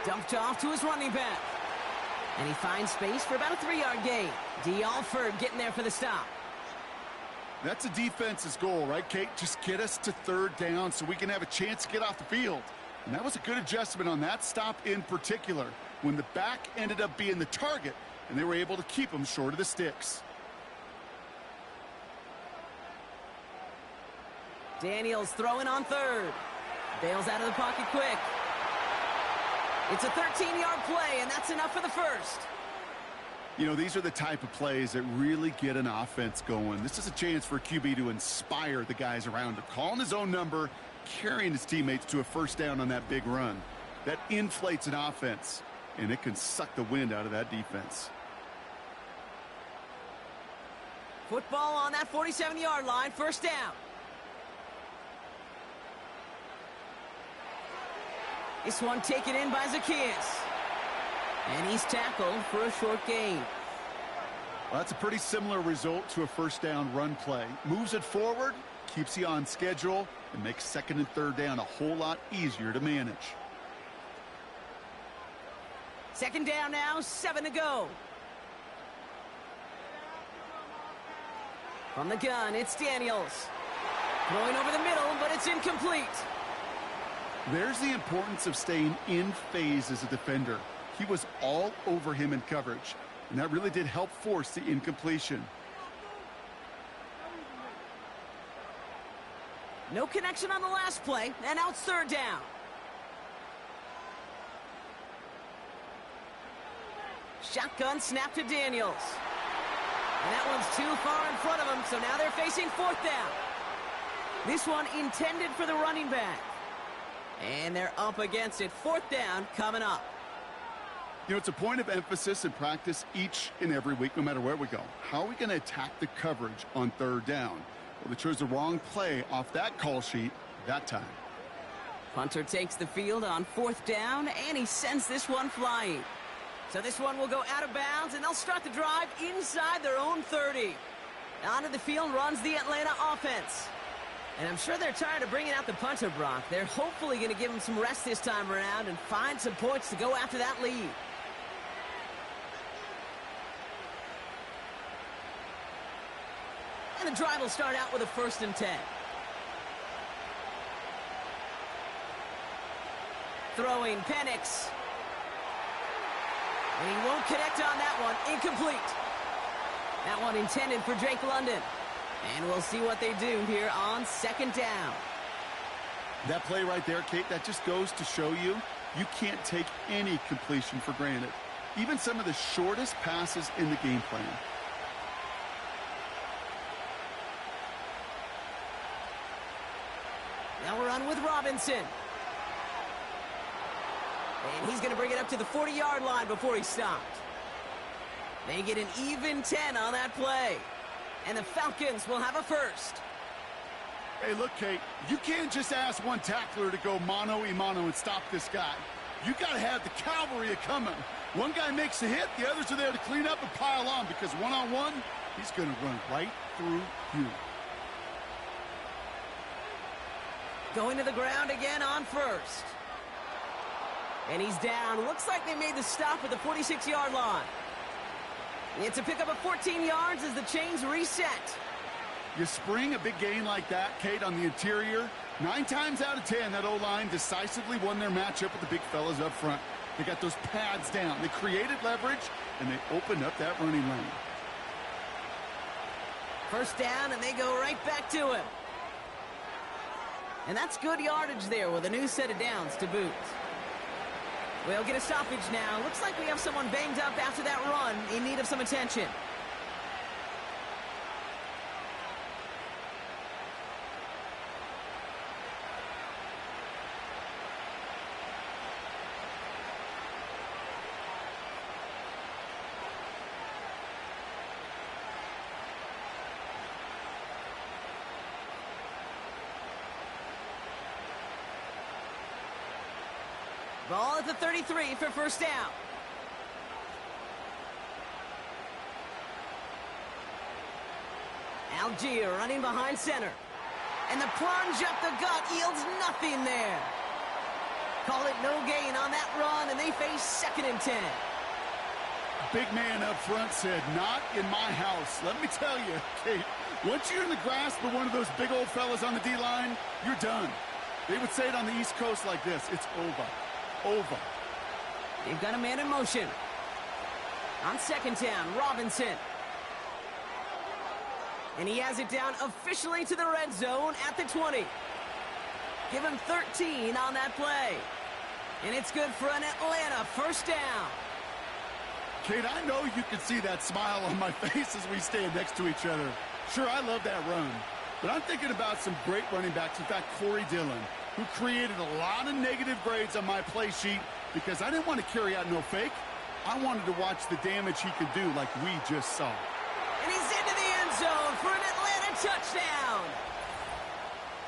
Dumped off to his running back. And he finds space for about a 3-yard gain. D. Alford getting there for the stop. That's a defense's goal, right, Kate? Just get us to 3rd down so we can have a chance to get off the field. And that was a good adjustment on that stop in particular, when the back ended up being the target, and they were able to keep him short of the sticks. Daniels throwing on 3rd. Bails out of the pocket quick. It's a 13-yard play, and that's enough for the 1st. You know, these are the type of plays that really get an offense going. This is a chance for a QB to inspire the guys around him. Calling his own number, carrying his teammates to a 1st down on that big run. That inflates an offense, and it can suck the wind out of that defense. Football on that 47-yard line, 1st down. This one taken in by Zacchaeus. And he's tackled for a short gain. Well, that's a pretty similar result to a 1st down run play. Moves it forward, keeps you on schedule, and makes 2nd and 3rd down a whole lot easier to manage. 2nd down now, 7 to go. From the gun, it's Daniels. Throwing over the middle, but it's incomplete. There's the importance of staying in phase as a defender. He was all over him in coverage, and that really did help force the incompletion. No connection on the last play, and now it's 3rd down. Shotgun snap to Daniels. And that one's too far in front of him, so now they're facing 4th down. This one intended for the running back. And they're up against it. 4th down coming up. You know, it's a point of emphasis in practice each and every week, no matter where we go. How are we going to attack the coverage on 3rd down? Well, they chose the wrong play off that call sheet that time. Punter takes the field on 4th down, and he sends this one flying. So this one will go out of bounds, and they'll start the drive inside their own 30. Onto the field runs the Atlanta offense. And I'm sure they're tired of bringing out the punter, Brock. They're hopefully going to give him some rest this time around and find some points to go after that lead. And the drive will start out with a 1st and 10. Throwing Penix. And he won't connect on that one. Incomplete. That one intended for Drake London. And we'll see what they do here on second down. That play right there, Kate, that just goes to show you, you can't take any completion for granted. Even some of the shortest passes in the game plan. Now we're on with Robinson. And he's going to bring it up to the 40-yard line before he stopped. They get an even 10 on that play. And the Falcons will have a first. Hey, look, Kate, you can't just ask one tackler to go mano-a-mano and stop this guy. You got to have the cavalry coming. One guy makes a hit, the others are there to clean up and pile on, because one-on-one, he's going to run right through you. Going to the ground again on first. And he's down. Looks like they made the stop at the 46-yard line. It's a pickup of 14 yards as the chains reset. You spring a big gain like that, Kate, on the interior. 9 times out of 10, that O-line decisively won their matchup with the big fellas up front. They got those pads down. They created leverage, and they opened up that running lane. First down, and they go right back to him. And that's good yardage there with a new set of downs to boot. We'll get a stoppage now. Looks like we have someone banged up after that run in need of some attention. Ball at the 33 for first down. Algier running behind center. And the plunge up the gut yields nothing there. Call it no gain on that run, and they face 2nd and 10. Big man up front said, not in my house. Let me tell you, Kate, once you're in the grasp of one of those big old fellas on the D-line, you're done. They would say it on the East Coast like this, it's over. Over. They've got a man in motion. On second down, Robinson. And he has it down officially to the red zone at the 20. Give him 13 on that play. And it's good for an Atlanta first down. Kate, I know you can see that smile on my face as we stand next to each other. Sure, I love that run. But I'm thinking about some great running backs. In fact, Corey Dillon, who created a lot of negative grades on my play sheet because I didn't want to carry out no fake. I wanted to watch the damage he could do like we just saw. And he's into the end zone for an Atlanta touchdown.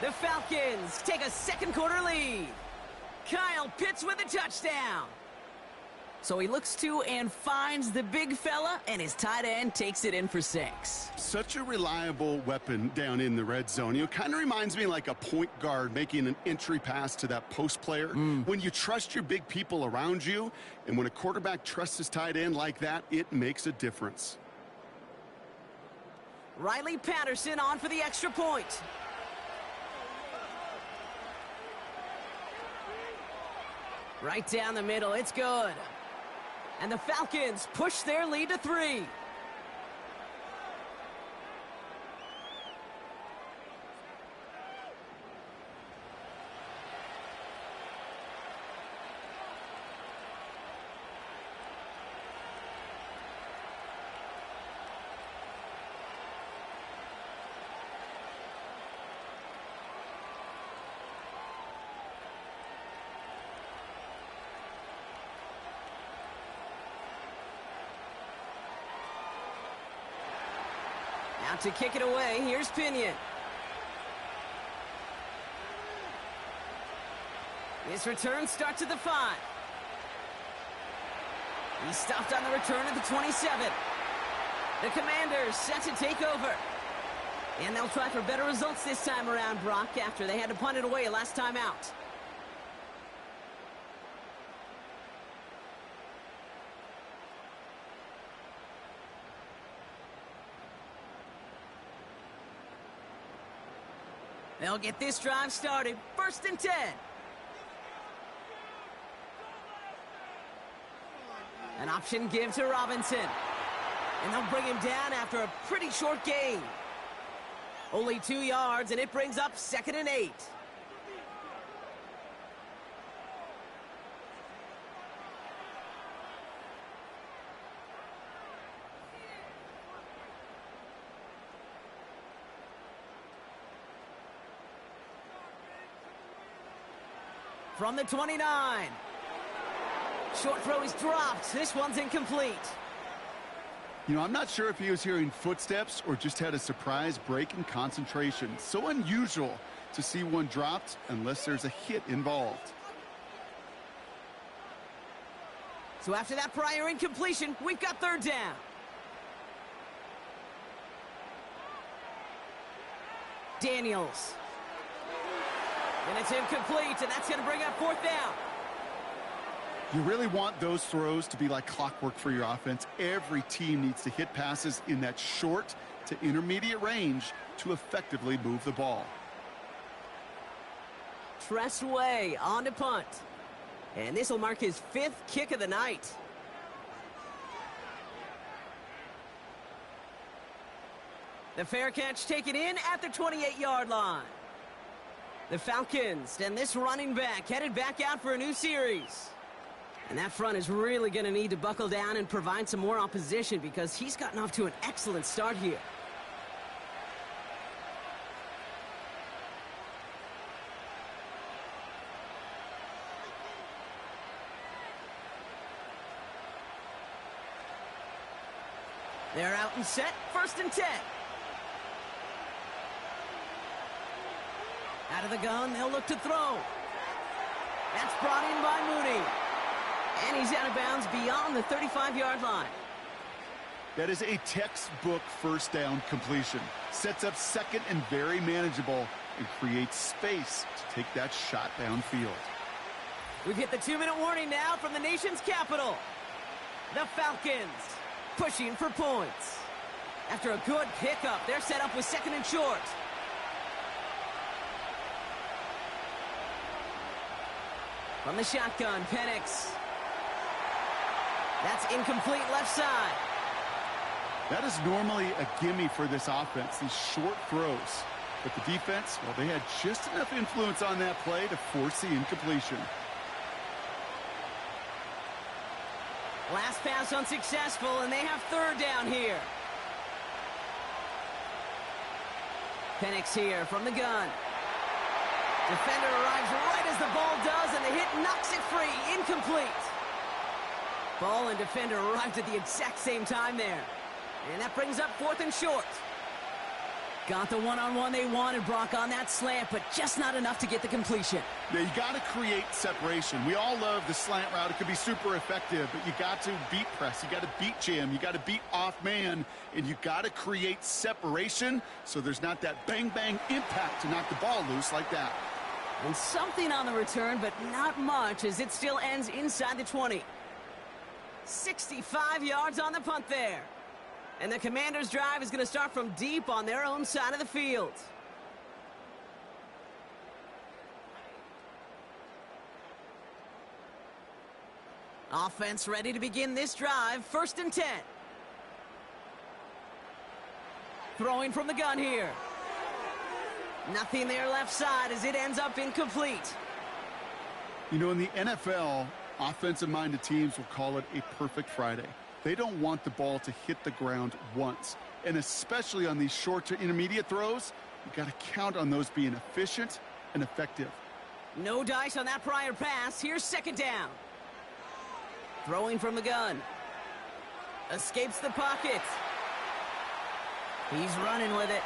The Falcons take a second quarter lead. Kyle Pitts with a touchdown. So he looks to and finds the big fella, and his tight end takes it in for 6. Such a reliable weapon down in the red zone. You know, kind of reminds me like a point guard making an entry pass to that post player. When you trust your big people around you, and when a quarterback trusts his tight end like that, it makes a difference. Riley Patterson on for the extra point. Right down the middle, it's good. And the Falcons push their lead to 3. Now to kick it away, here's Pinion. This return starts at the 5. He stopped on the return at the 27. The Commanders set to take over. And they'll try for better results this time around, Brock, after they had to punt it away last time out. They'll get this drive started. 1st and 10. An option give to Robinson. And they'll bring him down after a pretty short gain. Only 2 yards, and it brings up 2nd and 8. From the 29. Short throw is dropped. This one's incomplete. You know, I'm not sure if he was hearing footsteps or just had a surprise break in concentration. So unusual to see one dropped unless there's a hit involved. So after that prior incompletion, we've got 3rd down. Daniels. And it's incomplete, and that's going to bring up 4th down. You really want those throws to be like clockwork for your offense. Every team needs to hit passes in that short to intermediate range to effectively move the ball. Tressway on to punt. And this will mark his 5th kick of the night. The fair catch taken in at the 28-yard line. The Falcons and this running back headed back out for a new series. And that front is really going to need to buckle down and provide some more opposition because he's gotten off to an excellent start here. They're out and set, 1st and 10. Out of the gun, they'll look to throw. That's brought in by Mooney. And he's out of bounds beyond the 35-yard line. That is a textbook 1st down completion. Sets up 2nd and very manageable and creates space to take that shot downfield. We've hit the 2-minute warning now from the nation's capital. The Falcons pushing for points. After a good pickup, they're set up with 2nd and short. From the shotgun, Penix. That's incomplete left side. That is normally a gimme for this offense, these short throws. But the defense, well, they had just enough influence on that play to force the incompletion. Last pass unsuccessful, and they have 3rd down here. Penix here from the gun. Defender arrives right as the ball does, and the hit knocks it free. Incomplete. Ball and defender arrived at the exact same time there. And that brings up 4th and short. Got the one-on-one they wanted, Brock, on that slant, but just not enough to get the completion. Yeah, you got to create separation. We all love the slant route. It could be super effective, but you got to beat press. You got to beat jam. You got to beat off man, and you got to create separation so there's not that bang-bang impact to knock the ball loose like that. And something on the return, but not much, as it still ends inside the 20. 65 yards on the punt there. And the Commanders' drive is going to start from deep on their own side of the field. Offense ready to begin this drive. 1st and 10. Throwing from the gun here. Nothing there left side as it ends up incomplete. You know, in the NFL, offensive-minded teams will call it a perfect Friday. They don't want the ball to hit the ground once. And especially on these short to intermediate throws, you got to count on those being efficient and effective. No dice on that prior pass. Here's 2nd down. Throwing from the gun. Escapes the pocket. He's running with it.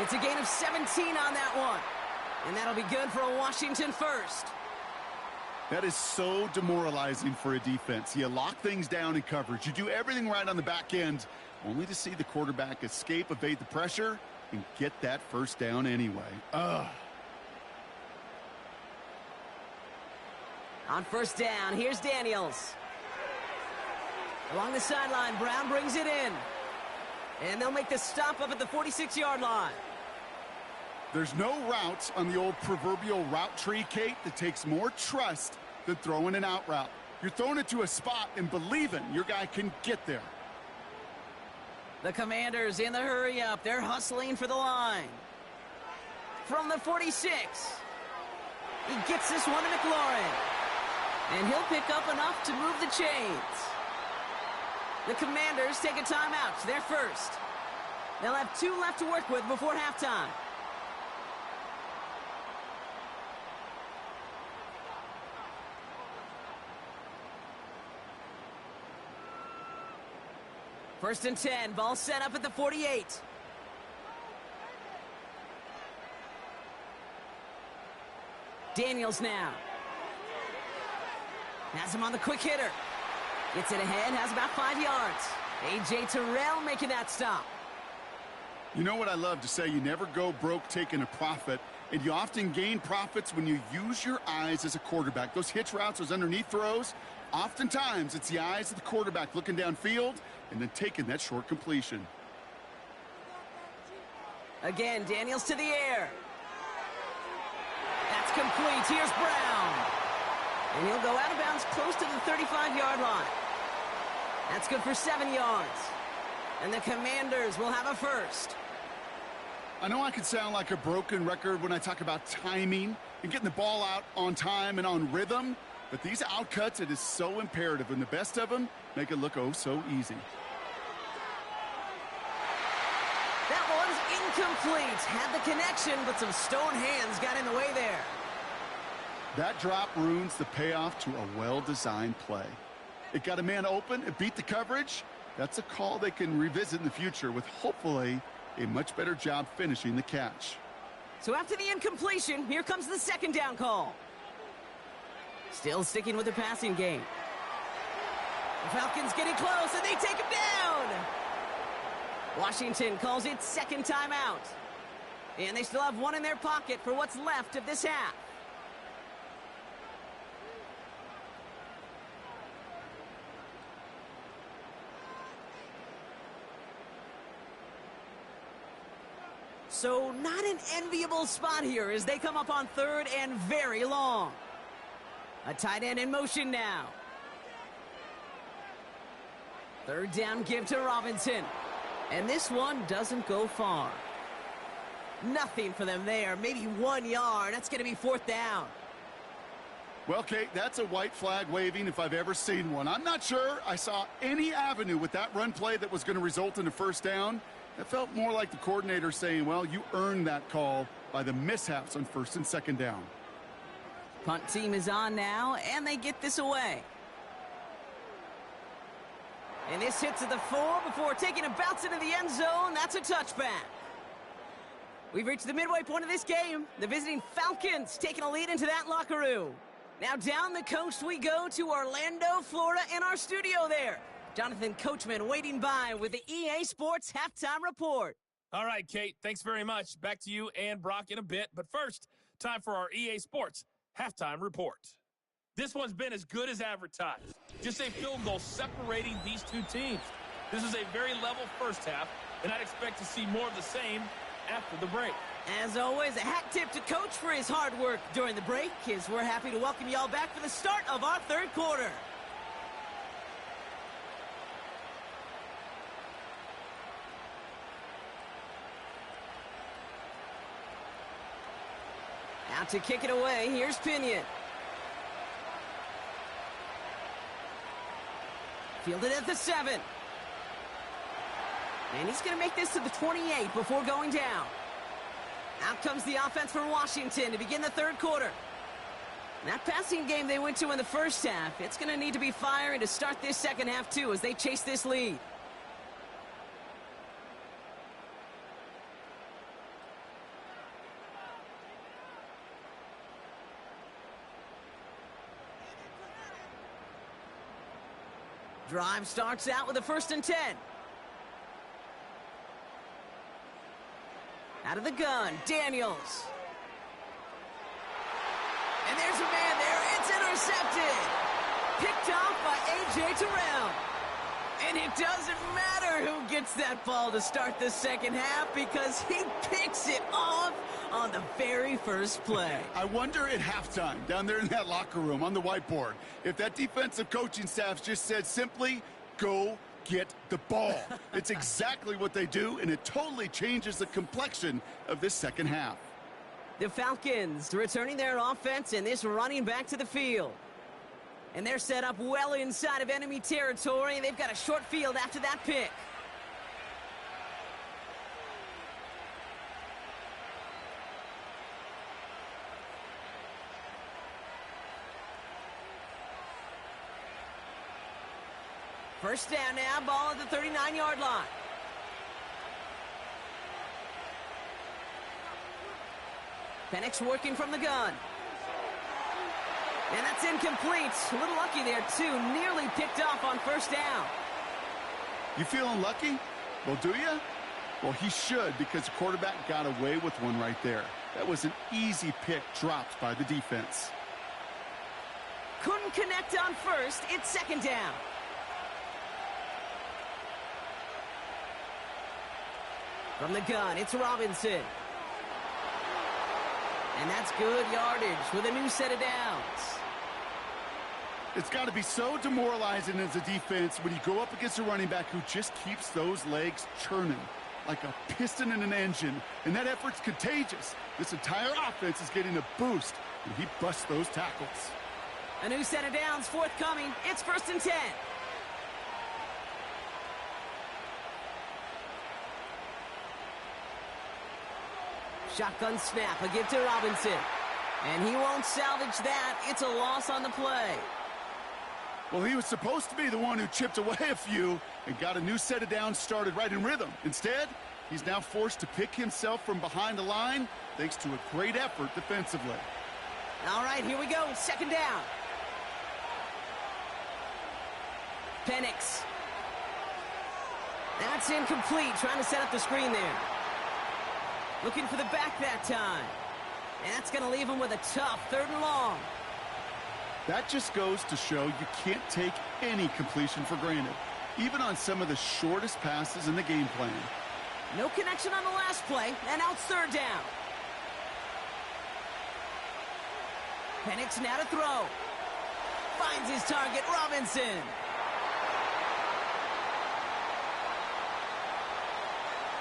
It's a gain of 17 on that one. And that'll be good for a Washington first. That is so demoralizing for a defense. You lock things down in coverage. You do everything right on the back end, only to see the quarterback escape, evade the pressure, and get that 1st down anyway. Ugh. On 1st down, here's Daniels. Along the sideline, Brown brings it in. And they'll make the stop up at the 46-yard line. There's no route on the old proverbial route tree, Kate, that takes more trust than throwing an out route. You're throwing it to a spot and believing your guy can get there. The Commanders in the hurry-up. They're hustling for the line. From the 46. He gets this one to McLaurin. And he'll pick up enough to move the chains. The Commanders take a timeout. They're first. They'll have 2 left to work with before halftime. First and 10, ball set up at the 48. Daniels now. Has him on the quick hitter. Gets it ahead, has about 5 yards. A.J. Terrell making that stop. You know what I love to say? You never go broke taking a profit, and you often gain profits when you use your eyes as a quarterback. Those hitch routes, those underneath throws, oftentimes it's the eyes of the quarterback looking downfield and then taking that short completion. Again, Daniels to the air. That's complete. Here's Brown. And he'll go out of bounds close to the 35-yard line. That's good for 7 yards. And the Commanders will have a first. I know I can sound like a broken record when I talk about timing and getting the ball out on time and on rhythm, but these outcuts, it is so imperative, and the best of them make it look oh so easy. That one's incomplete. Had the connection, but some stone hands got in the way there. That drop ruins the payoff to a well-designed play. It got a man open, it beat the coverage. That's a call they can revisit in the future with hopefully a much better job finishing the catch. So after the incompletion, here comes the second down call. Still sticking with the passing game. The Falcons getting close, and they take him down. Washington calls it second timeout. And they still have 1 in their pocket for what's left of this half. So not an enviable spot here as they come up on 3rd and very long. A tight end in motion now. 3rd down give to Robinson. And this one doesn't go far. Nothing for them there. Maybe 1 yard. That's going to be 4th down. Well, Kate, that's a white flag waving if I've ever seen one. I'm not sure I saw any avenue with that run play that was going to result in a first down. It felt more like the coordinator saying, well, you earned that call by the mishaps on 1st and 2nd down. Punt team is on now, and they get this away. And this hits at the 4 before taking a bounce into the end zone. That's a touchback. We've reached the midway point of this game. The visiting Falcons taking a lead into that locker room. Now down the coast we go to Orlando, Florida, in our studio there. Jonathan Coachman waiting by with the EA Sports Halftime Report. All right, Kate, thanks very much. Back to you and Brock in a bit. But first, time for our EA Sports Halftime Report. This one's been as good as advertised. Just a field goal separating these two teams. This is a very level first half, and I'd expect to see more of the same after the break. As always, a hat tip to Coach for his hard work during the break, as we're happy to welcome y'all back for the start of our 3rd quarter. Out to kick it away, here's Pinion. Fielded at the 7. And he's going to make this to the 28 before going down. Out comes the offense for Washington to begin the 3rd quarter. That passing game they went to in the first half, it's going to need to be firing to start this second half too as they chase this lead. Drive starts out with a 1st and 10. Out of the gun, Daniels. And there's a man there. It's intercepted. Picked off by A.J. Terrell. And And it doesn't matter who gets that ball to start the second half because he picks it off on the very first play. I wonder at halftime, down there in that locker room on the whiteboard, if that defensive coaching staff just said simply, go get the ball. It's exactly what they do, and it totally changes the complexion of this second half. The Falcons returning their offense and this running back to the field. And they're set up well inside of enemy territory. They've got a short field after that pick. First down now, ball at the 39-yard line. Penix working from the gun. And that's incomplete. A little lucky there, too. Nearly picked off on first down. You feeling lucky? Well, do you? Well, he should, because the quarterback got away with one right there. That was an easy pick dropped by the defense. Couldn't connect on first. It's second down. From the gun, it's Robinson. And that's good yardage with a new set of downs. It's got to be so demoralizing as a defense when you go up against a running back who just keeps those legs churning like a piston in an engine. And that effort's contagious. This entire offense is getting a boost when he busts those tackles. A new set of downs forthcoming. It's 1st and 10. Shotgun snap, a give to Robinson. And he won't salvage that. It's a loss on the play. Well, he was supposed to be the one who chipped away a few and got a new set of downs started right in rhythm. Instead, he's now forced to pick himself from behind the line thanks to a great effort defensively. All right, here we go. Second down. Penix. That's incomplete. Trying to set up the screen there. Looking for the back that time. And that's going to leave him with a tough 3rd and long. That just goes to show you can't take any completion for granted, even on some of the shortest passes in the game plan. No connection on the last play, and now it's 3rd down. Penix now to throw. Finds his target, Robinson.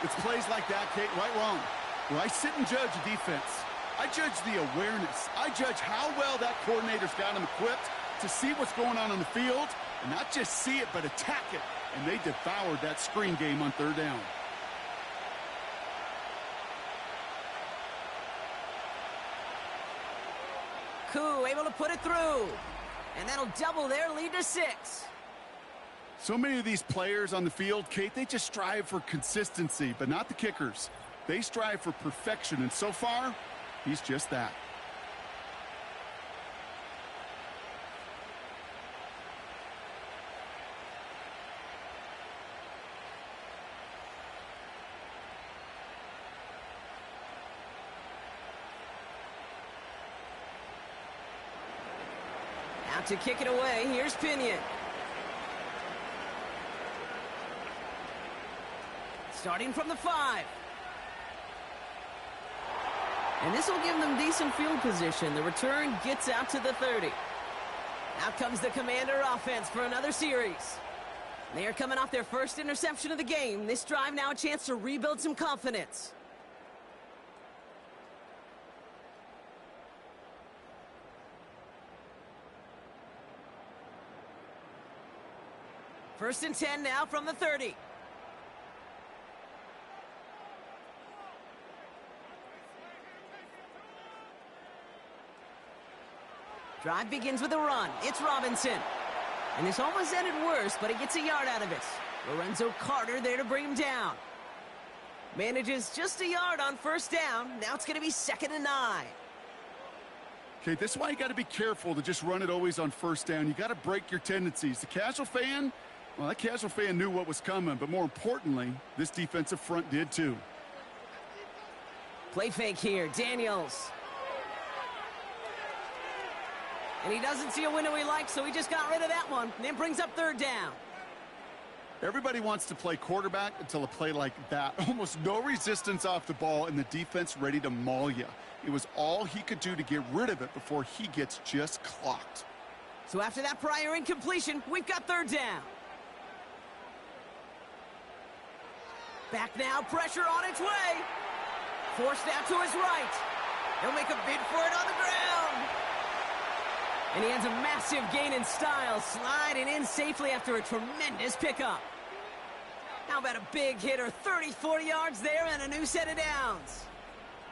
It's plays like that, Kate, right wrong. Where I sit and judge a defense, I judge the awareness. I judge how well that coordinator's got him equipped to see what's going on the field, and not just see it, but attack it. And they devoured that screen game on 3rd down. Koo able to put it through. And that'll double their lead to 6. So many of these players on the field, Kate, they just strive for consistency, but not the kickers. They strive for perfection, and so far, he's just that. Out to kick it away, here's Pinion. Starting from the 5. And this will give them decent field position. The return gets out to the 30. Out comes the Commander offense for another series. They are coming off their first interception of the game. This drive now a chance to rebuild some confidence. First and 10 now from the 30. Drive begins with a run. It's Robinson. And this almost ended worse, but he gets a yard out of it. Lorenzo Carter there to bring him down. Manages just a yard on first down. Now it's going to be 2nd and 9. Okay, this is why you got to be careful to just run it always on first down. You got to break your tendencies. The casual fan, well, that casual fan knew what was coming, but more importantly, this defensive front did too. Play fake here, Daniels. And he doesn't see a window he likes, so he just got rid of that one. And then brings up 3rd down. Everybody wants to play quarterback until a play like that. Almost no resistance off the ball and the defense ready to maul you. It was all he could do to get rid of it before he gets just clocked. So after that prior incompletion, we've got third down. Back now, pressure on its way. Forced out to his right. He'll make a bid for it on the ground. And he has a massive gain in style, sliding in safely after a tremendous pickup. How about a big hitter, 30, 40 yards there and a new set of downs.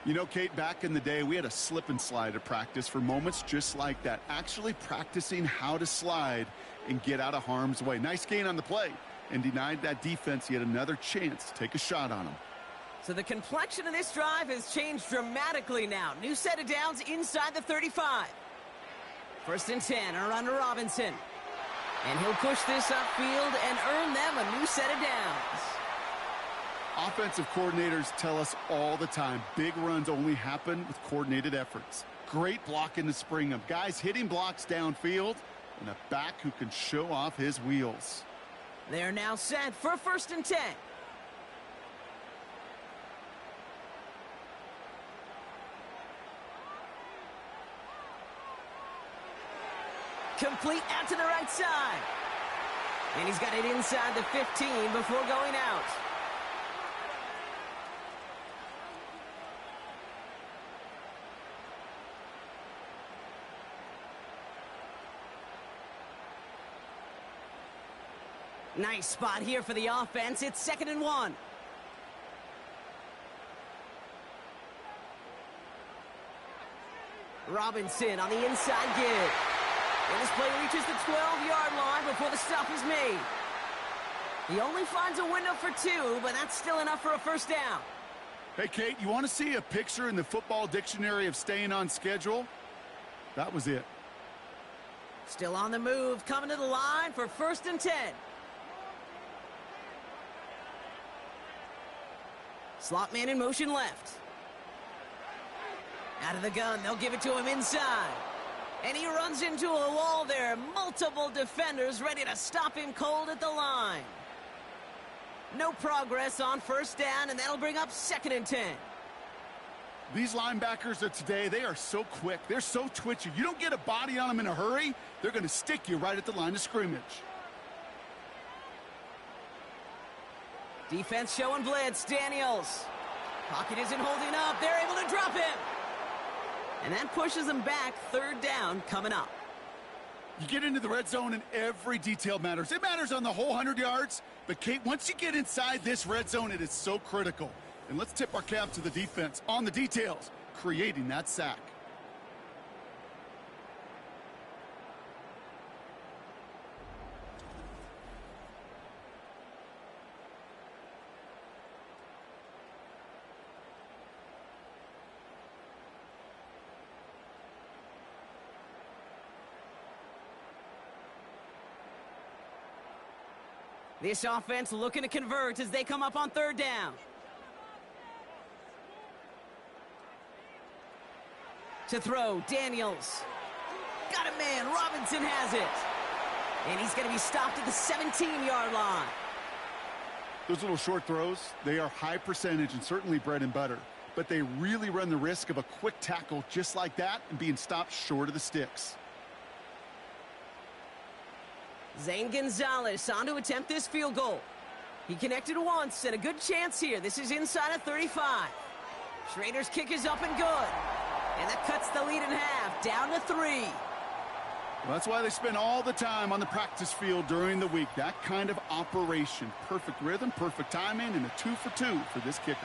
You know, Kate, back in the day, we had a slip and slide at practice for moments just like that. Actually practicing how to slide and get out of harm's way. Nice gain on the play and denied that defense yet another chance to take a shot on him. So the complexion of this drive has changed dramatically now. New set of downs inside the 35. 1st and 10, a run to Robinson. And he'll push this upfield and earn them a new set of downs. Offensive coordinators tell us all the time, big runs only happen with coordinated efforts. Great blocking to spring them. Guys hitting blocks downfield and a back who can show off his wheels. They're now set for 1st and 10. Complete out to the right side. And he's got it inside the 15 before going out. Nice spot here for the offense. It's 2nd and 1. Robinson on the inside give. And this play reaches the 12-yard line before the stop is made. He only finds a window for 2, but that's still enough for a 1st down. Hey, Kate, you want to see a picture in the football dictionary of staying on schedule? That was it. Still on the move, coming to the line for 1st and 10. Slot man in motion left. Out of the gun, they'll give it to him inside. And he runs into a wall there. Multiple defenders ready to stop him cold at the line. No progress on 1st down, and that'll bring up 2nd and 10. These linebackers of today, they are so quick. They're so twitchy. You don't get a body on them in a hurry, they're going to stick you right at the line of scrimmage. Defense showing blitz. Daniels. Pocket isn't holding up. They're able to drop him. And that pushes them back. 3rd down coming up. You get into the red zone and every detail matters. It matters on the whole 100 yards. But, Kate, once you get inside this red zone, it is so critical. And let's tip our cap to the defense on the details, creating that sack. This offense looking to convert as they come up on 3rd down. To throw, Daniels. Got a man, Robinson has it. And he's going to be stopped at the 17-yard line. Those little short throws, they are high percentage and certainly bread and butter. But they really run the risk of a quick tackle just like that and being stopped short of the sticks. Zane Gonzalez on to attempt this field goal. He connected once and a good chance here. This is inside of 35. Schrader's kick is up and good. And that cuts the lead in half, down to 3. Well, that's why they spend all the time on the practice field during the week. That kind of operation. Perfect rhythm, perfect timing, and a 2 for 2 for this kicker.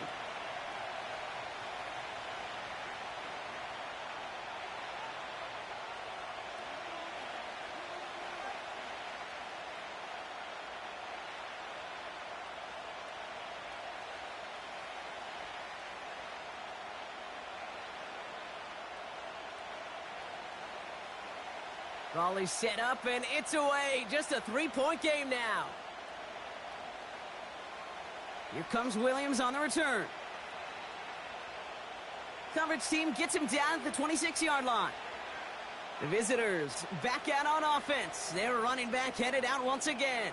Raleigh set up, and it's away. Just a 3-point game now. Here comes Williams on the return. Coverage team gets him down at the 26-yard line. The visitors back out on offense. Their running back headed out once again.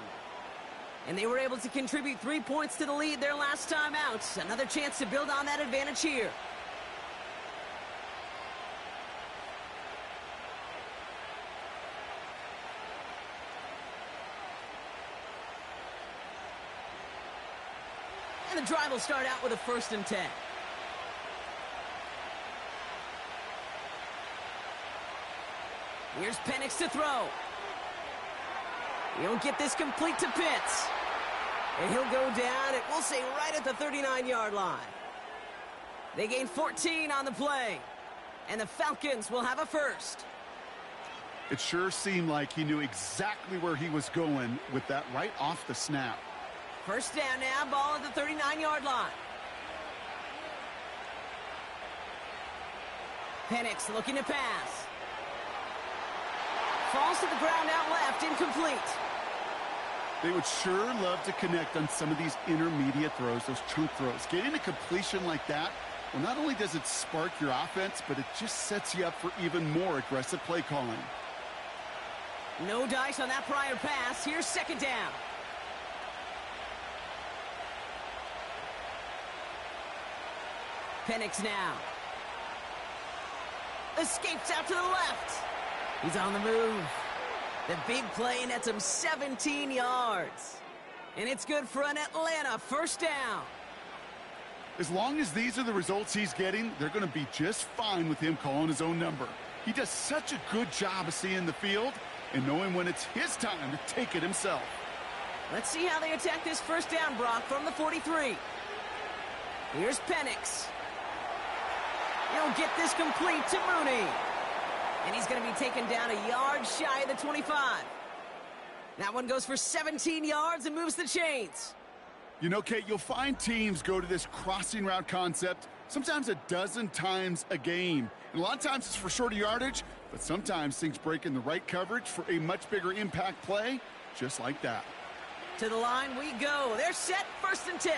And they were able to contribute 3 points to the lead their last time out. Another chance to build on that advantage here. And the drive will start out with a 1st and 10. Here's Penix to throw. He'll get this complete to Pitts. And he'll go down, it will say right at the 39-yard line. They gain 14 on the play. And the Falcons will have a 1st. It sure seemed like he knew exactly where he was going with that right off the snap. 1st down now, ball at the 39-yard line. Penix looking to pass. Falls to the ground out left, incomplete. They would sure love to connect on some of these intermediate throws, those chunk throws. Getting a completion like that, well, not only does it spark your offense, but it just sets you up for even more aggressive play calling. No dice on that prior pass. Here's 2nd down. Penix now. Escapes out to the left. He's on the move. The big play nets him 17 yards. And it's good for an Atlanta 1st down. As long as these are the results he's getting, they're going to be just fine with him calling his own number. He does such a good job of seeing the field and knowing when it's his time to take it himself. Let's see how they attack this 1st down, Brock, from the 43. Here's Penix. He'll get this complete to Mooney. And he's going to be taken down a yard shy of the 25. That one goes for 17 yards and moves the chains. You know, Kate, you'll find teams go to this crossing route concept sometimes a dozen times a game. And a lot of times it's for shorter yardage, but sometimes things break in the right coverage for a much bigger impact play, just like that. To the line we go. They're set, 1st and 10.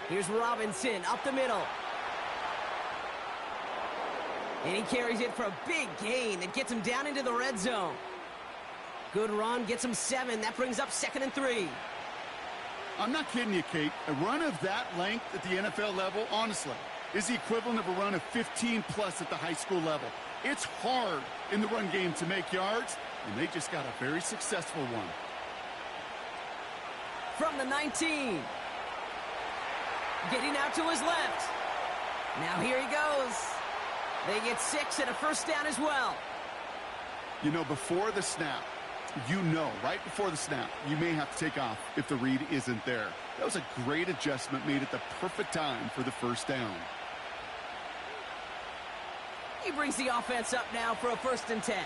Here's Robinson up the middle. And he carries it for a big gain that gets him down into the red zone. Good run, gets him 7. That brings up 2nd and 3. I'm not kidding you, Kate. A run of that length at the NFL level, honestly, is the equivalent of a run of 15-plus at the high school level. It's hard in the run game to make yards, and they just got a very successful one. From the 19. Getting out to his left. Now here he goes. They get 6 and a 1st down as well. You know, before the snap, right before the snap, you may have to take off if the read isn't there. That was a great adjustment made at the perfect time for the 1st down. He brings the offense up now for a 1st and 10.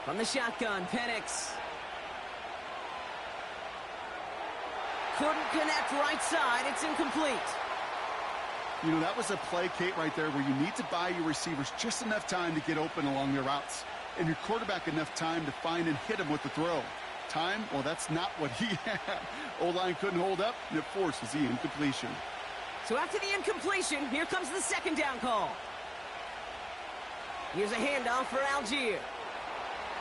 From the shotgun, Penix. Couldn't connect right side. It's incomplete. You know, that was a play, Kate, right there where you need to buy your receivers just enough time to get open along their routes. And your quarterback enough time to find and hit him with the throw. Time, well, that's not what he had. O-line couldn't hold up, and it forces the incompletion. So after the incompletion, here comes the 2nd down call. Here's a handoff for Algier.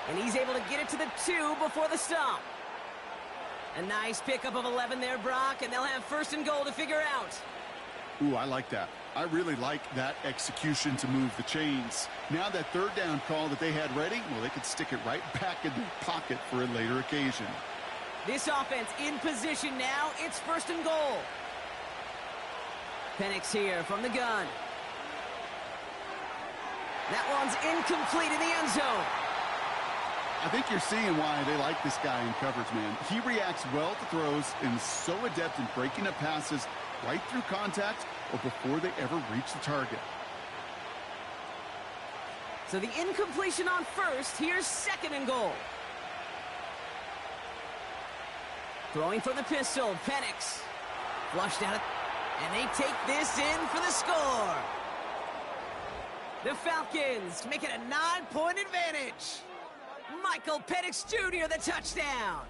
And he's able to get it to the 2 before the stop. A nice pickup of 11 there, Brock, and they'll have 1st and goal to figure out. Ooh, I like that. I really like that execution to move the chains. Now that 3rd down call that they had ready, well, they could stick it right back in their pocket for a later occasion. This offense in position now. It's 1st and goal. Penix here from the gun. That one's incomplete in the end zone. I think you're seeing why they like this guy in coverage, man. He reacts well to throws and is so adept in breaking up passes right through contact or before they ever reach the target. So the incompletion on 1st. Here's 2nd and goal. Throwing from the pistol, Penix. Flushed out, and they take this in for the score. The Falcons make it a 9-point advantage. Michael Penix Jr. the touchdown.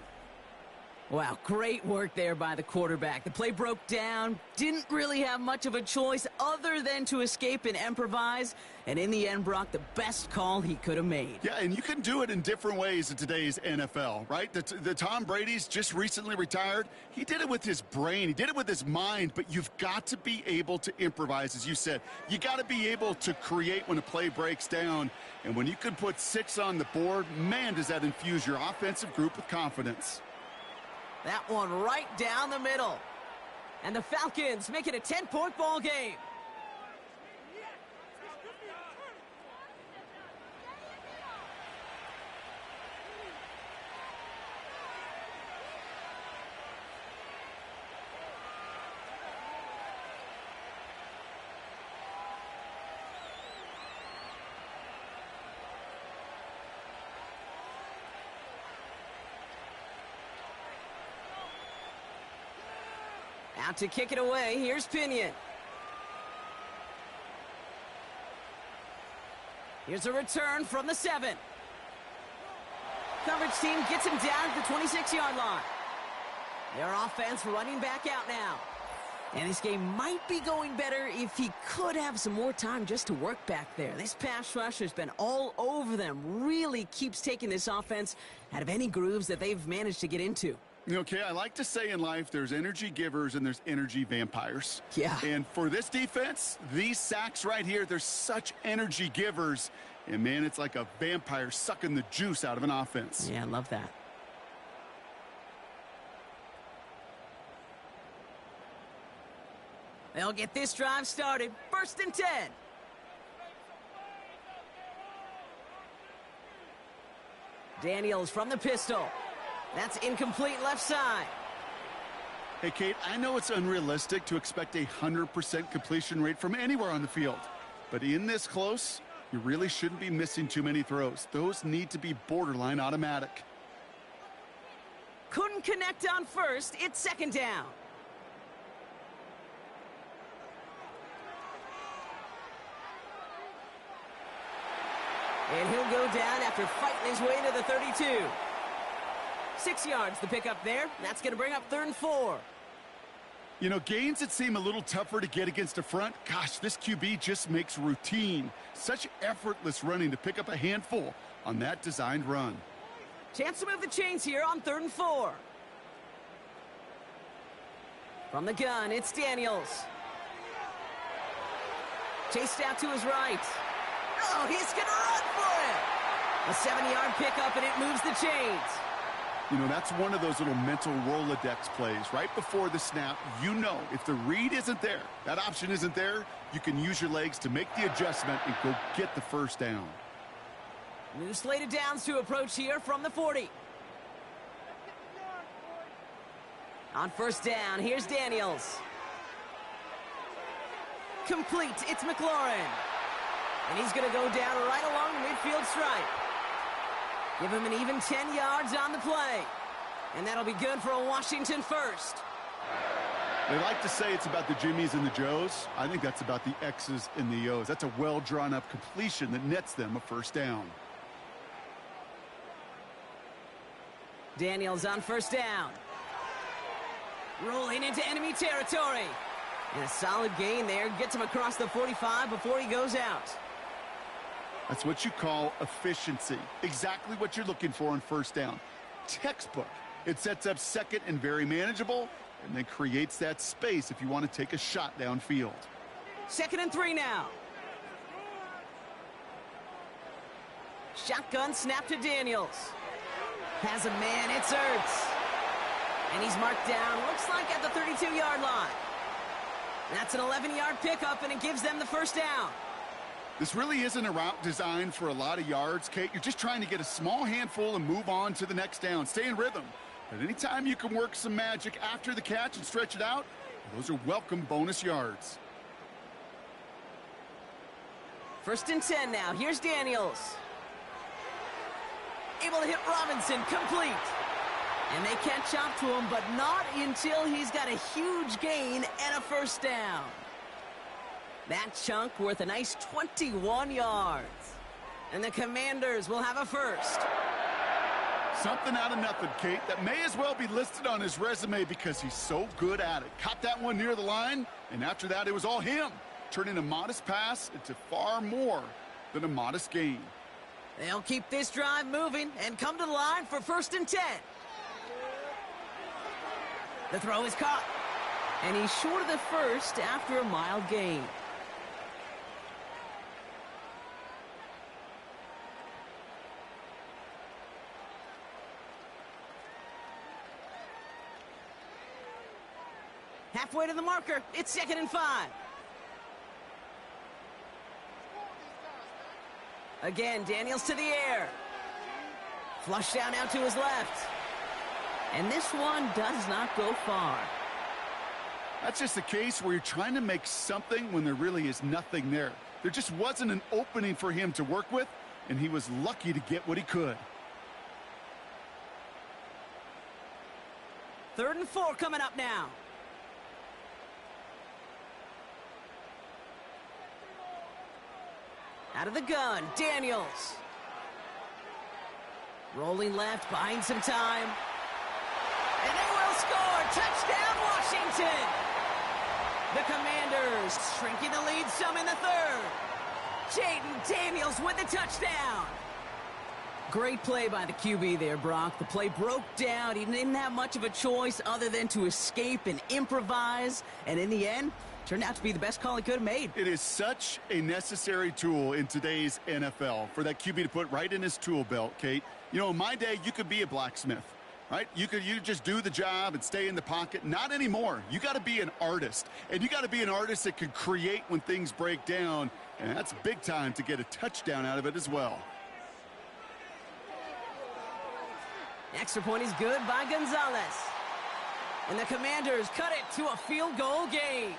Wow, great work there by the quarterback. The play broke down, didn't really have much of a choice other than to escape and improvise, and in the end, Brock, the best call he could have made. Yeah, and you can do it in different ways in today's NFL, right? The Tom Brady's just recently retired. He did it with his brain. He did it with his mind, but you've got to be able to improvise, as you said. You got to be able to create when a play breaks down, and when you can put 6 on the board, man, does that infuse your offensive group with confidence. That one right down the middle. And the Falcons make it a 10-point ball game. Out to kick it away, here's Pinion. Here's a return from the 7. Coverage team gets him down at the 26-yard line. Their offense running back out now. And this game might be going better if he could have some more time just to work back there. This pass rush has been all over them. Really keeps taking this offense out of any grooves that they've managed to get into. Okay, I like to say in life there's energy givers and there's energy vampires. Yeah. And for this defense, these sacks right here, they're such energy givers. And, man, it's like a vampire sucking the juice out of an offense. Yeah, I love that. They'll get this drive started. 1st and 10. Daniels from the pistol. That's incomplete left side. Hey, Kate, I know it's unrealistic to expect a 100% completion rate from anywhere on the field. But in this close, you really shouldn't be missing too many throws. Those need to be borderline automatic. Couldn't connect on 1st. It's 2nd down. And he'll go down after fighting his way to the 32. 6 yards to pick up there. That's going to bring up 3rd and 4. You know, gains that seem a little tougher to get against a front, gosh, this QB just makes routine. Such effortless running to pick up a handful on that designed run. Chance to move the chains here on 3rd and 4. From the gun, it's Daniels. Chased out to his right. Oh, he's going to run for it. A 7-yard pickup, and it moves the chains. You know, that's one of those little mental Rolodex plays. Right before the snap, you know if the read isn't there, that option isn't there, you can use your legs to make the adjustment and go get the 1st down. New slated downs to approach here from the 40. On 1st down, here's Daniels. Complete, it's McLaurin. And he's going to go down right along the midfield stripe. Give him an even 10 yards on the play. And that'll be good for a Washington 1st. They like to say it's about the Jimmies and the Joes. I think that's about the X's and the O's. That's a well-drawn-up completion that nets them a 1st down. Daniels on 1st down. Rolling into enemy territory. And a solid gain there. Gets him across the 45 before he goes out. That's what you call efficiency. Exactly what you're looking for on 1st down. Textbook. It sets up 2nd and very manageable, and then creates that space if you want to take a shot downfield. 2nd and 3 now. Shotgun snap to Daniels. Has a man, it's Ertz. And he's marked down, looks like at the 32-yard line. That's an 11-yard pickup, and it gives them the 1st down. This really isn't a route designed for a lot of yards, Kate. You're just trying to get a small handful and move on to the next down. Stay in rhythm. But anytime you can work some magic after the catch and stretch it out, those are welcome bonus yards. 1st and 10 now. Here's Daniels. Able to hit Robinson, complete. And they catch up to him, but not until he's got a huge gain and a 1st down. That chunk worth a nice 21 yards. And the Commanders will have a 1st. Something out of nothing, Kate, that may as well be listed on his resume because he's so good at it. Caught that one near the line, and after that, it was all him, turning a modest pass into far more than a modest gain. They'll keep this drive moving and come to the line for 1st and 10. The throw is caught, and he's short of the first after a mild gain. Halfway to the marker, it's 2nd and 5. Again, Daniels to the air. Flush down out to his left. And this one does not go far. That's just a case where you're trying to make something when there really is nothing there. There just wasn't an opening for him to work with, and he was lucky to get what he could. 3rd and 4 coming up now. Out of the gun, Daniels. Rolling left, buying some time. And they will score! Touchdown, Washington! The Commanders shrinking the lead some in the 3rd. Jaden Daniels with the touchdown. Great play by the QB there, Brock. The play broke down. He didn't have much of a choice other than to escape and improvise. And in the end, turned out to be the best call he could have made. It is such a necessary tool in today's NFL for that QB to put right in his tool belt, Kate. You know, in my day, you could be a blacksmith, right? You just do the job and stay in the pocket. Not anymore. You got to be an artist. And you got to be an artist that can create when things break down. And that's big time to get a touchdown out of it as well. Extra point is good by Gonzalez. And the Commanders cut it to a field goal game.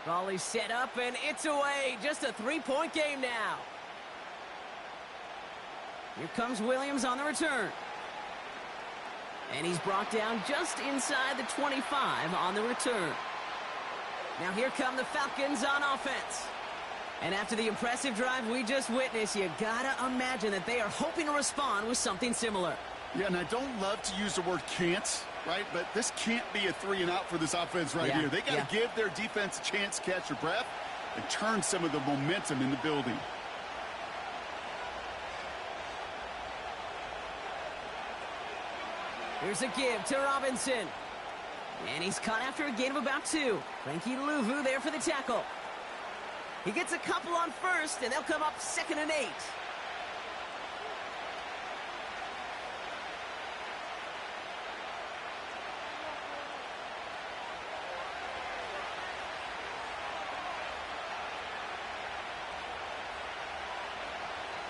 Volley set up, and it's away. Just a 3-point game now. Here comes Williams on the return. And he's brought down just inside the 25 on the return. Now here come the Falcons on offense. And after the impressive drive we just witnessed, you gotta imagine that they are hoping to respond with something similar. Yeah, and I don't love to use the word can't, right? But this can't be a 3-and-out for this offense right here. They got to give their defense a chance to catch their breath and turn some of the momentum in the building. Here's a give to Robinson. And he's caught after a gain of about 2. Frankie Louvu there for the tackle. He gets a couple on first, and they'll come up 2nd and 8.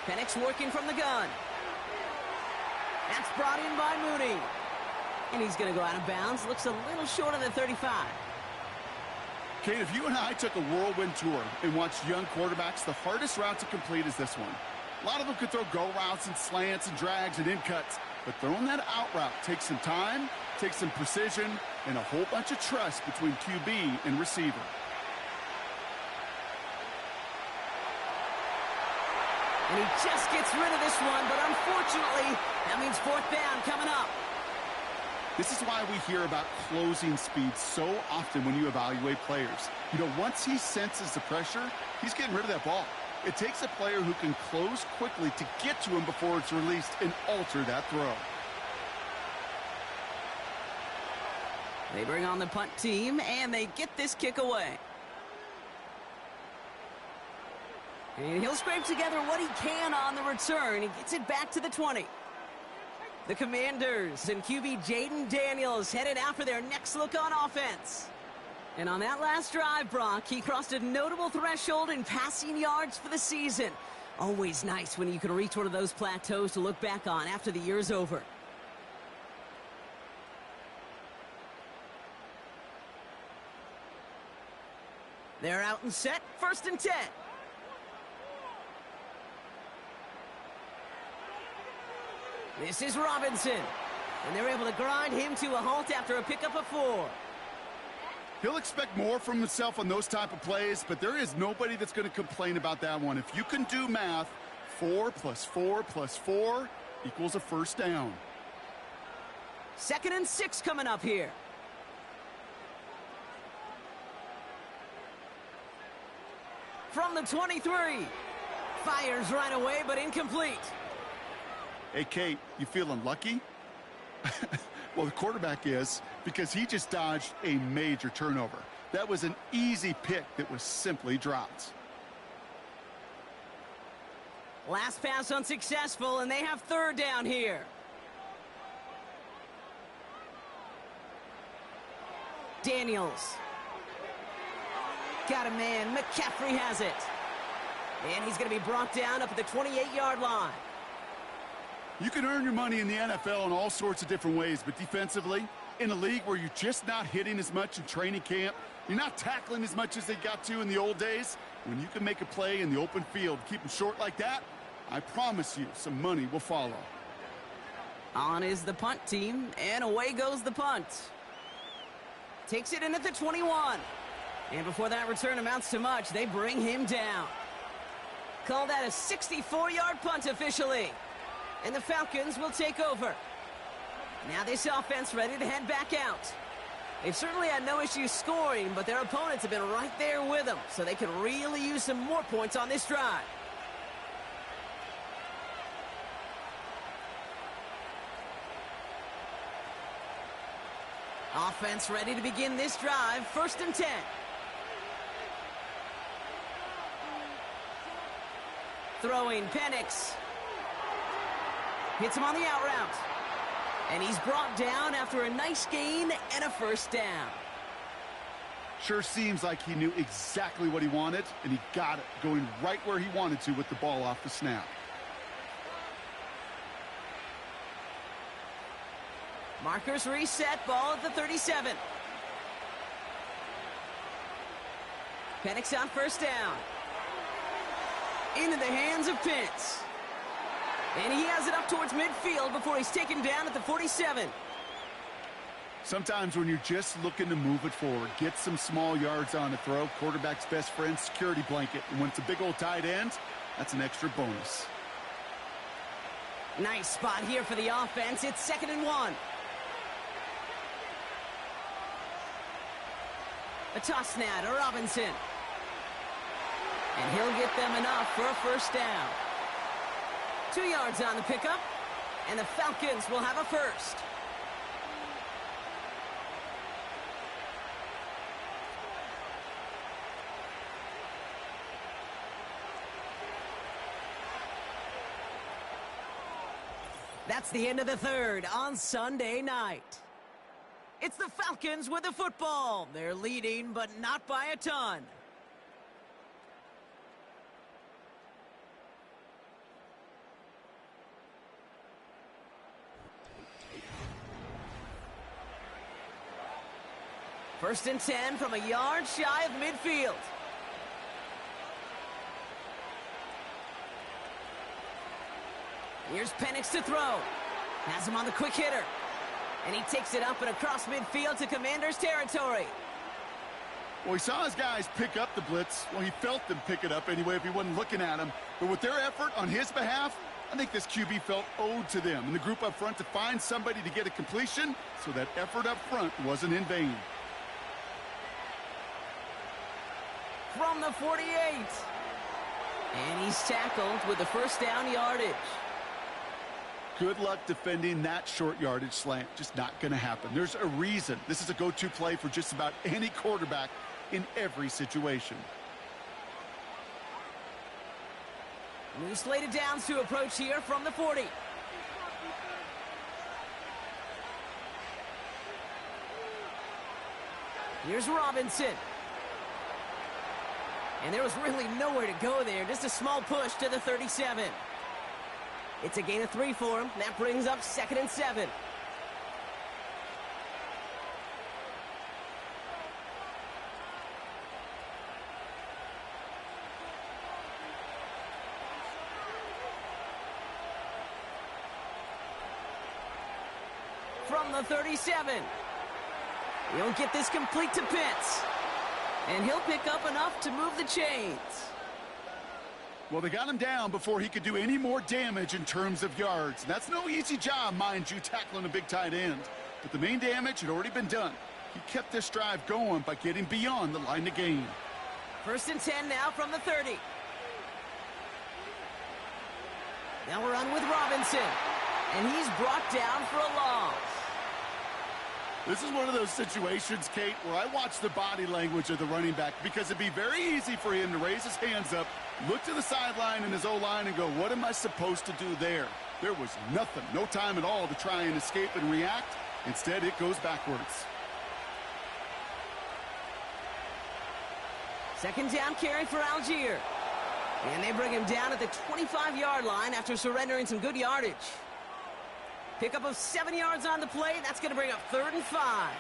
Penix working from the gun. That's brought in by Mooney. And he's going to go out of bounds. Looks a little short of the 35. Kate, if you and I took a whirlwind tour and watched young quarterbacks, the hardest route to complete is this one. A lot of them could throw go routes and slants and drags and in cuts, but throwing that out route takes some time, takes some precision, and a whole bunch of trust between QB and receiver. And he just gets rid of this one, but unfortunately, that means 4th down coming up. This is why we hear about closing speed so often when you evaluate players. You know, once he senses the pressure, he's getting rid of that ball. It takes a player who can close quickly to get to him before it's released and alter that throw. They bring on the punt team, and they get this kick away. And he'll scrape together what he can on the return. He gets it back to the 20. The Commanders and QB Jaden Daniels headed out for their next look on offense. And on that last drive, Brock, he crossed a notable threshold in passing yards for the season. Always nice when you can reach one of those plateaus to look back on after the year's over. They're out and set, 1st and 10. This is Robinson, and they're able to grind him to a halt after a pickup of 4. He'll expect more from himself on those type of plays, but there is nobody that's going to complain about that one. If you can do math, 4 plus 4 plus 4 equals a 1st down. 2nd and 6 coming up here. From the 23. Fires right away, but incomplete. Hey, Kate, you feeling lucky? Well, the quarterback is, because he just dodged a major turnover. That was an easy pick that was simply dropped. Last pass unsuccessful, and they have 3rd down here. Daniels. Got a man. McCaffrey has it. And he's going to be brought down up at the 28-yard line. You can earn your money in the NFL in all sorts of different ways, but defensively, in a league where you're just not hitting as much in training camp, you're not tackling as much as they got to in the old days, when you can make a play in the open field, keep them short like that, I promise you some money will follow. On is the punt team, and away goes the punt. Takes it in at the 21. And before that return amounts to much, they bring him down. Call that a 64-yard punt officially. And the Falcons will take over. Now this offense ready to head back out. They've certainly had no issues scoring, but their opponents have been right there with them, so they can really use some more points on this drive. Offense ready to begin this drive, 1st and 10. Throwing Penix. Hits him on the out route. And he's brought down after a nice gain and a 1st down. Sure seems like he knew exactly what he wanted, and he got it, going right where he wanted to with the ball off the snap. Markers reset, ball at the 37. Penix on 1st down. Into the hands of Pitts. And he has it up towards midfield before he's taken down at the 47. Sometimes when you're just looking to move it forward, get some small yards on a throw, quarterback's best friend, security blanket. And when it's a big old tight end, that's an extra bonus. Nice spot here for the offense. It's 2nd and 1. A toss now to Robinson. And he'll get them enough for a 1st down. 2 yards on the pickup, and the Falcons will have a 1st. That's the end of the 3rd on Sunday night. It's the Falcons with the football. They're leading, but not by a ton. First and 10 from a yard shy of midfield. Here's Penix to throw. Has him on the quick hitter. And he takes it up and across midfield to Commander's territory. Well, he saw his guys pick up the blitz. Well, he felt them pick it up anyway if he wasn't looking at him. But with their effort on his behalf, I think this QB felt owed to them and the group up front to find somebody to get a completion, so that effort up front wasn't in vain. From the 48. And he's tackled with the 1st down yardage. Good luck defending that short yardage slant. Just not going to happen. There's a reason this is a go-to play for just about any quarterback in every situation. New slated downs to approach here from the 40. Here's Robinson. And there was really nowhere to go there. Just a small push to the 37. It's a gain of 3 for him. That brings up 2nd and 7. from the 37. He'll get this complete to Pitts. And he'll pick up enough to move the chains. Well, they got him down before he could do any more damage in terms of yards. That's no easy job, mind you, tackling a big tight end. But the main damage had already been done. He kept this drive going by getting beyond the line to gain. 1st and 10 now from the 30. Now we're on with Robinson. And he's brought down for a loss. This is one of those situations, Kate, where I watch the body language of the running back because it'd be very easy for him to raise his hands up, look to the sideline and his O-line and go, what am I supposed to do there? There was nothing, no time at all to try and escape and react. Instead, it goes backwards. 2nd down carry for Algier. And they bring him down at the 25-yard line after surrendering some good yardage. Pickup of 7 yards on the play. That's going to bring up 3rd and 5.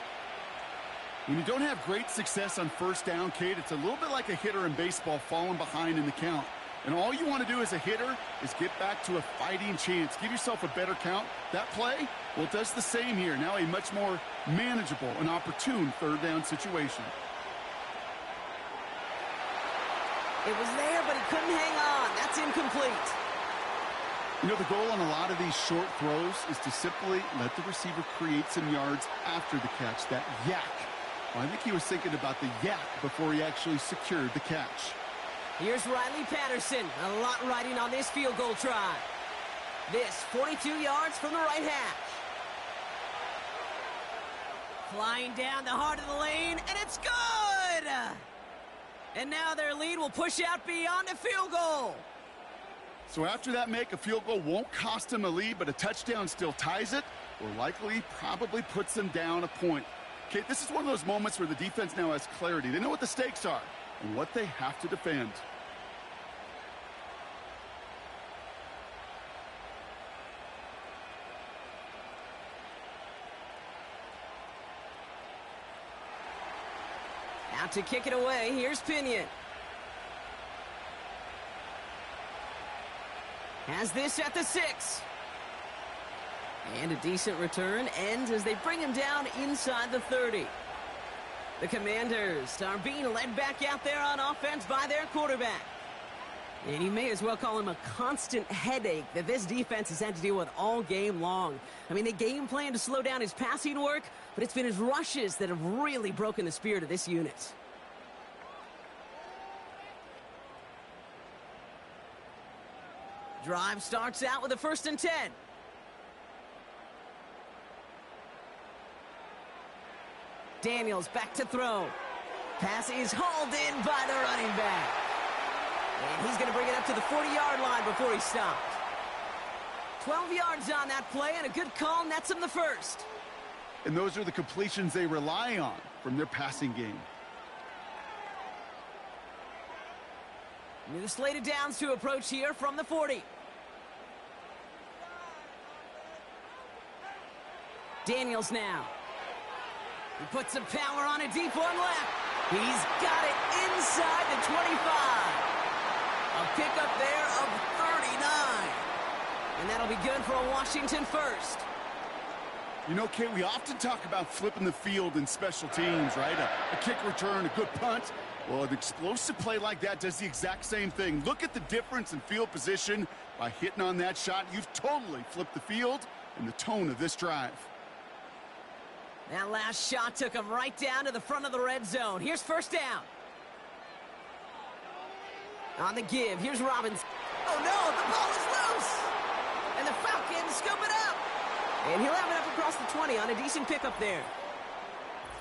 When you don't have great success on 1st down, Kate, it's a little bit like a hitter in baseball falling behind in the count. And all you want to do as a hitter is get back to a fighting chance. Give yourself a better count. That play, well, it does the same here. Now a much more manageable and opportune 3rd down situation. It was there, but he couldn't hang on. That's incomplete. You know, the goal on a lot of these short throws is to simply let the receiver create some yards after the catch, that yak. Well, I think he was thinking about the yak before he actually secured the catch. Here's Riley Patterson. A lot riding on this field goal try. This, 42 yards from the right hash. Flying down the heart of the lane, and it's good! And now their lead will push out beyond a field goal. So after that make, a field goal won't cost him a lead, but a touchdown still ties it, or likely probably puts them down a point. Okay, this is one of those moments where the defense now has clarity. They know what the stakes are and what they have to defend. Out to kick it away, here's Pinion. Has this at the 6. And a decent return ends as they bring him down inside the 30. The Commanders are being led back out there on offense by their quarterback. And you may as well call him a constant headache that this defense has had to deal with all game long. I mean, they game plan to slow down his passing work, but it's been his rushes that have really broken the spirit of this unit. Drive starts out with a 1st and 10. Daniels back to throw. Pass is hauled in by the running back. And he's going to bring it up to the 40-yard line before he stopped. 12 yards on that play, and a good call nets him the 1st. And those are the completions they rely on from their passing game. New slated downs to approach here from the 40. Daniels now. He puts some power on a deep one left. He's got it inside the 25. A pickup there of 39. And that'll be good for a Washington 1st. You know, Kate, we often talk about flipping the field in special teams, right? A kick return, a good punt. Well, an explosive play like that does the exact same thing. Look at the difference in field position. By hitting on that shot, you've totally flipped the field and the tone of this drive. That last shot took him right down to the front of the red zone. Here's 1st down. On the give, here's Robbins. Oh no, the ball is loose! And the Falcons scoop it up! And he'll have it up across the 20 on a decent pickup there.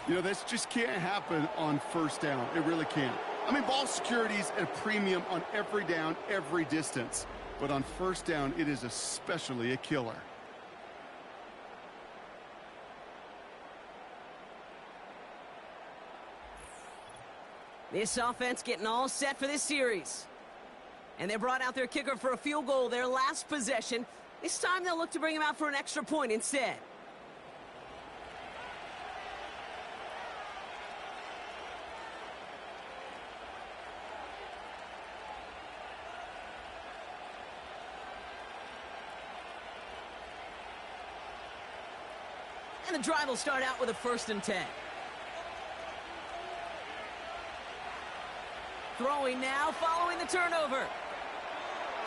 You know, this just can't happen on 1st down. It really can't. I mean, ball security's at a premium on every down, every distance. But on 1st down, it is especially a killer. This offense getting all set for this series. And they brought out their kicker for a field goal their last possession. This time they'll look to bring him out for an extra point instead. And the drive will start out with a 1st and 10. Throwing now, following the turnover.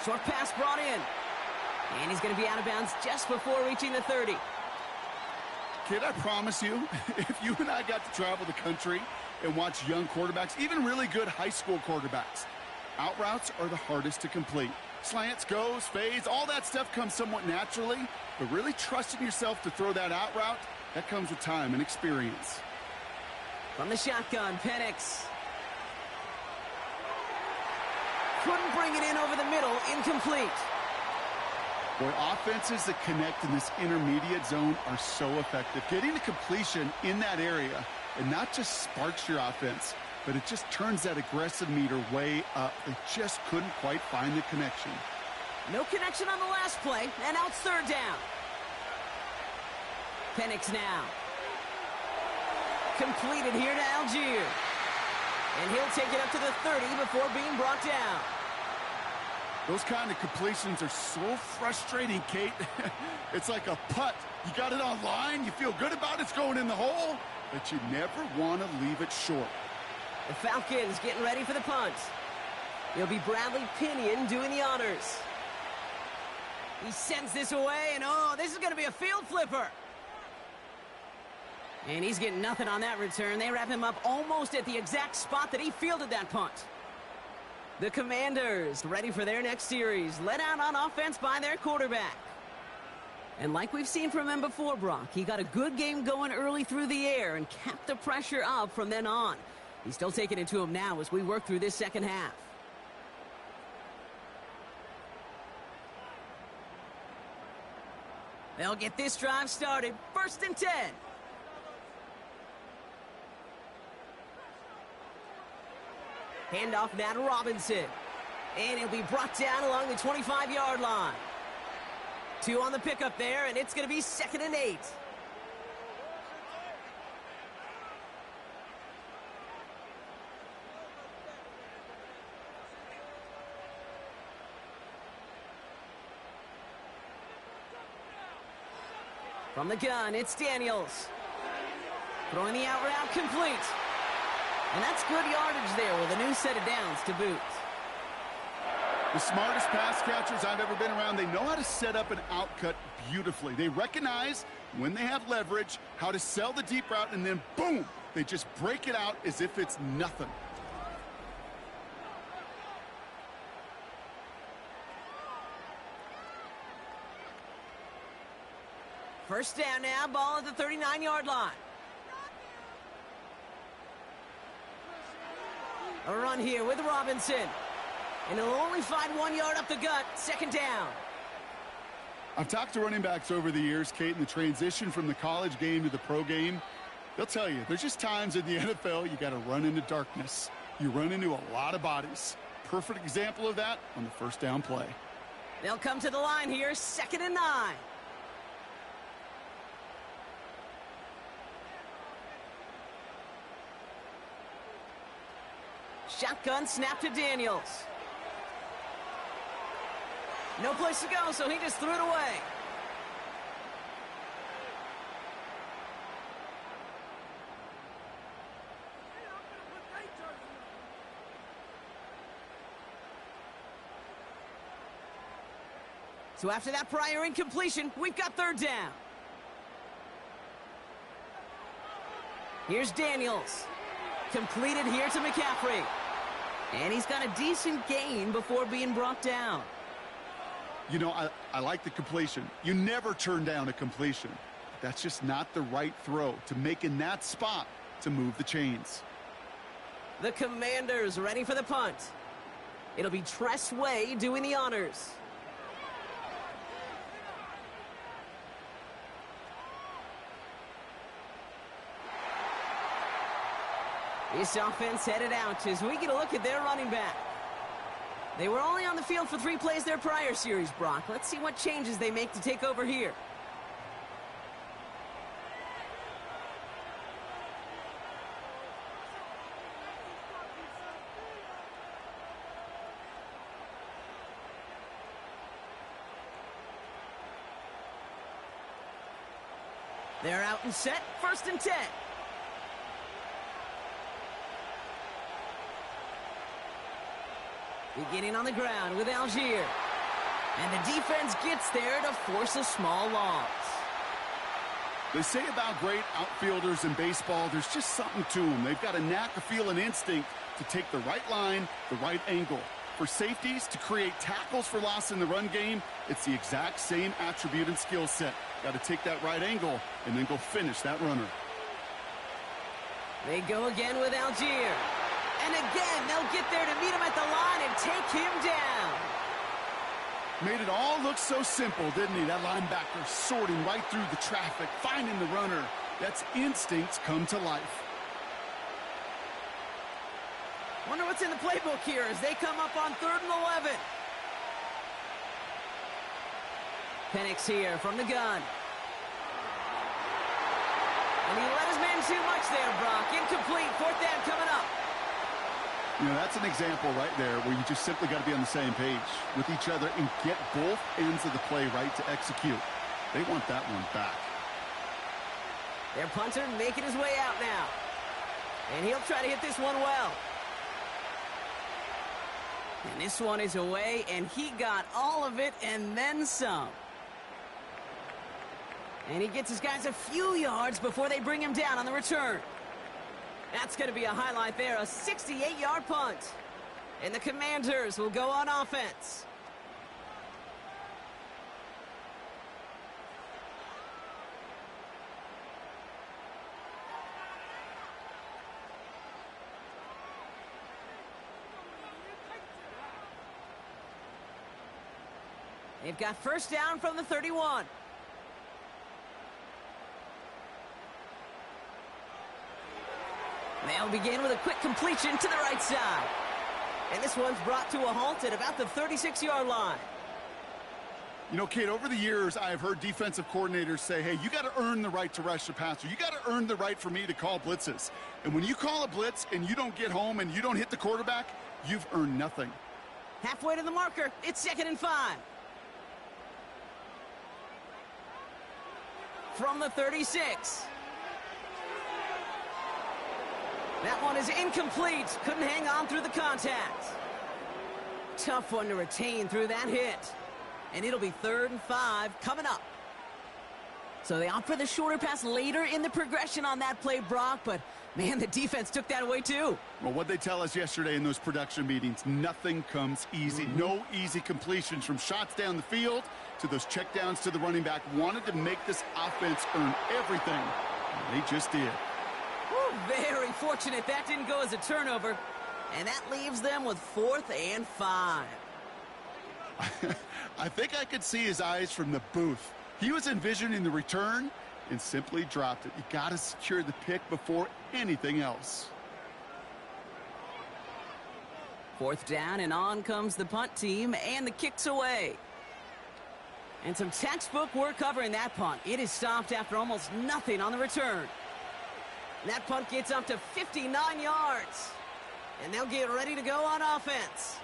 Short pass brought in. And he's going to be out of bounds just before reaching the 30. Kid, I promise you, if you and I got to travel the country and watch young quarterbacks, even really good high school quarterbacks, out routes are the hardest to complete. Slants, goes, fades, all that stuff comes somewhat naturally, but really trusting yourself to throw that out route, that comes with time and experience. From the shotgun, Penix. Couldn't bring it in over the middle, incomplete. Boy, offenses that connect in this intermediate zone are so effective. Getting the completion in that area, and not just sparks your offense, but it just turns that aggressive meter way up. They just couldn't quite find the connection. No connection on the last play, and now it's 3rd down. Penix now. Completed here to Algier. And he'll take it up to the 30 before being brought down. Those kind of completions are so frustrating, Kate. It's like a putt. You got it on line, you feel good about it's going in the hole, but you never want to leave it short. The Falcons getting ready for the punt. It'll be Bradley Pinion doing the honors. He sends this away, and oh, this is going to be a field flipper. And he's getting nothing on that return. They wrap him up almost at the exact spot that he fielded that punt. The Commanders ready for their next series, led out on offense by their quarterback. And like we've seen from him before, Brock, he got a good game going early through the air and kept the pressure up from then on. He's still taking it to him now as we work through this second half. They'll get this drive started. 1st and 10. Handoff now to Robinson. And he'll be brought down along the 25-yard line. 2 on the pickup there, and it's going to be 2nd and 8. From the gun, it's Daniels. Throwing the out route complete. And that's good yardage there with a new set of downs to boot. The smartest pass catchers I've ever been around, they know how to set up an out cut beautifully. They recognize when they have leverage, how to sell the deep route, and then boom, they just break it out as if it's nothing. First down now, ball at the 39-yard line. A run here with Robinson. And he'll only find 1 yard up the gut. 2nd down. I've talked to running backs over the years, Kate, and the transition from the college game to the pro game. They'll tell you, there's just times in the NFL you got to run into darkness. You run into a lot of bodies. Perfect example of that on the 1st down play. They'll come to the line here, 2nd and 9. Shotgun snap to Daniels. No place to go, so he just threw it away. So after that prior incompletion, we've got 3rd down. Here's Daniels. Completed here to McCaffrey. And he's got a decent gain before being brought down. You know, I like the completion. You never turn down a completion. That's just not the right throw to make in that spot to move the chains. The Commanders ready for the punt. It'll be Tress Way doing the honors. This offense headed out as we get a look at their running back. They were only on the field for 3 plays their prior series, Brock. Let's see what changes they make to take over here. They're out and set, 1st and 10. Beginning on the ground with Algier. And the defense gets there to force a small loss. They say about great outfielders in baseball, there's just something to them. They've got a knack, a feel, and instinct to take the right line, the right angle. For safeties, to create tackles for loss in the run game, it's the exact same attribute and skill set. Got to take that right angle and then go finish that runner. They go again with Algier. And again, they'll get there to meet him at the line and take him down. Made it all look so simple, didn't he? That linebacker sorting right through the traffic, finding the runner. That's instincts come to life. Wonder what's in the playbook here as they come up on 3rd and 11. Penix here from the gun. And he let his man too much there, Brock. Incomplete, 4th down coming up. You know, that's an example right there where you just simply got to be on the same page with each other and get both ends of the play right to execute. They want that one back. Their punter making his way out now. And he'll try to hit this one well. And this one is away, and he got all of it and then some. And he gets his guys a few yards before they bring him down on the return. That's going to be a highlight there, a 68-yard punt. And the Commanders will go on offense. They've got 1st down from the 31. They'll begin with a quick completion to the right side. And this one's brought to a halt at about the 36-yard line. You know, Kate, over the years, I've heard defensive coordinators say, hey, you got to earn the right to rush the passer. You got to earn the right for me to call blitzes. And when you call a blitz and you don't get home and you don't hit the quarterback, you've earned nothing. Halfway to the marker, it's 2nd and 5. From the 36. That one is incomplete. Couldn't hang on through the contact. Tough one to retain through that hit. And it'll be 3rd and 5 coming up. So they opt for the shorter pass later in the progression on that play, Brock, but man, the defense took that away too. Well, what they tell us yesterday in those production meetings, nothing comes easy. No easy completions from shots down the field to those checkdowns to the running back. Wanted to make this offense earn everything. And they just did. Very fortunate that didn't go as a turnover. And that leaves them with 4th and 5. I think I could see his eyes from the booth. He was envisioning the return and simply dropped it. You got to secure the pick before anything else. 4th down, and on comes the punt team, and the kick's away. And some textbook work covering that punt. It is stopped after almost nothing on the return. That punt gets up to 59 yards. And they'll get ready to go on offense.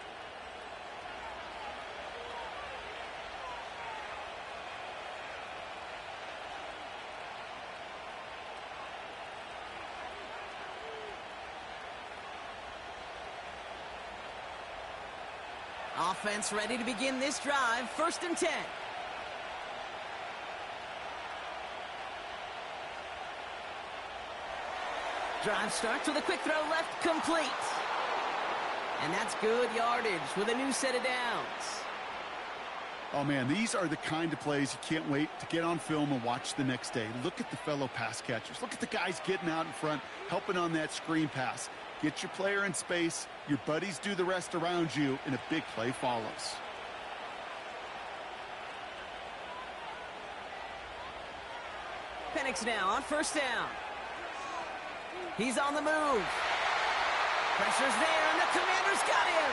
Offense ready to begin this drive. 1st and 10. Drive starts with a quick throw left, complete. And that's good yardage with a new set of downs. Oh, man, these are the kind of plays you can't wait to get on film and watch the next day. Look at the fellow pass catchers. Look at the guys getting out in front, helping on that screen pass. Get your player in space, your buddies do the rest around you, and a big play follows. Penix now on 1st down. He's on the move. Pressure's there, and the Commanders got him.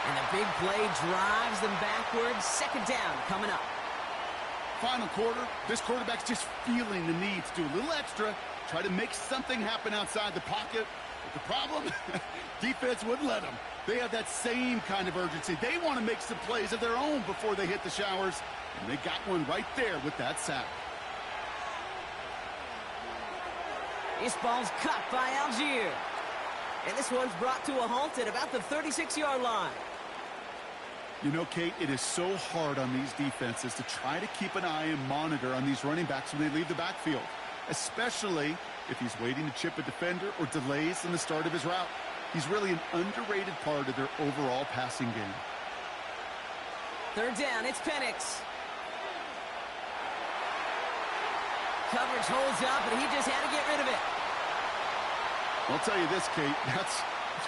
And the big play drives them backwards. 2nd down coming up. Final quarter, this quarterback's just feeling the need to do a little extra, try to make something happen outside the pocket. But the problem, defense wouldn't let them. They have that same kind of urgency. They want to make some plays of their own before they hit the showers, and they got one right there with that sack. This ball's cut by Algier. And this one's brought to a halt at about the 36-yard line. You know, Kate, it is so hard on these defenses to try to keep an eye and monitor on these running backs when they leave the backfield, especially if he's waiting to chip a defender or delays in the start of his route. He's really an underrated part of their overall passing game. Third down, it's Penix. Coverage holds up, and he just had to get rid of it. I'll tell you this, Kate, that's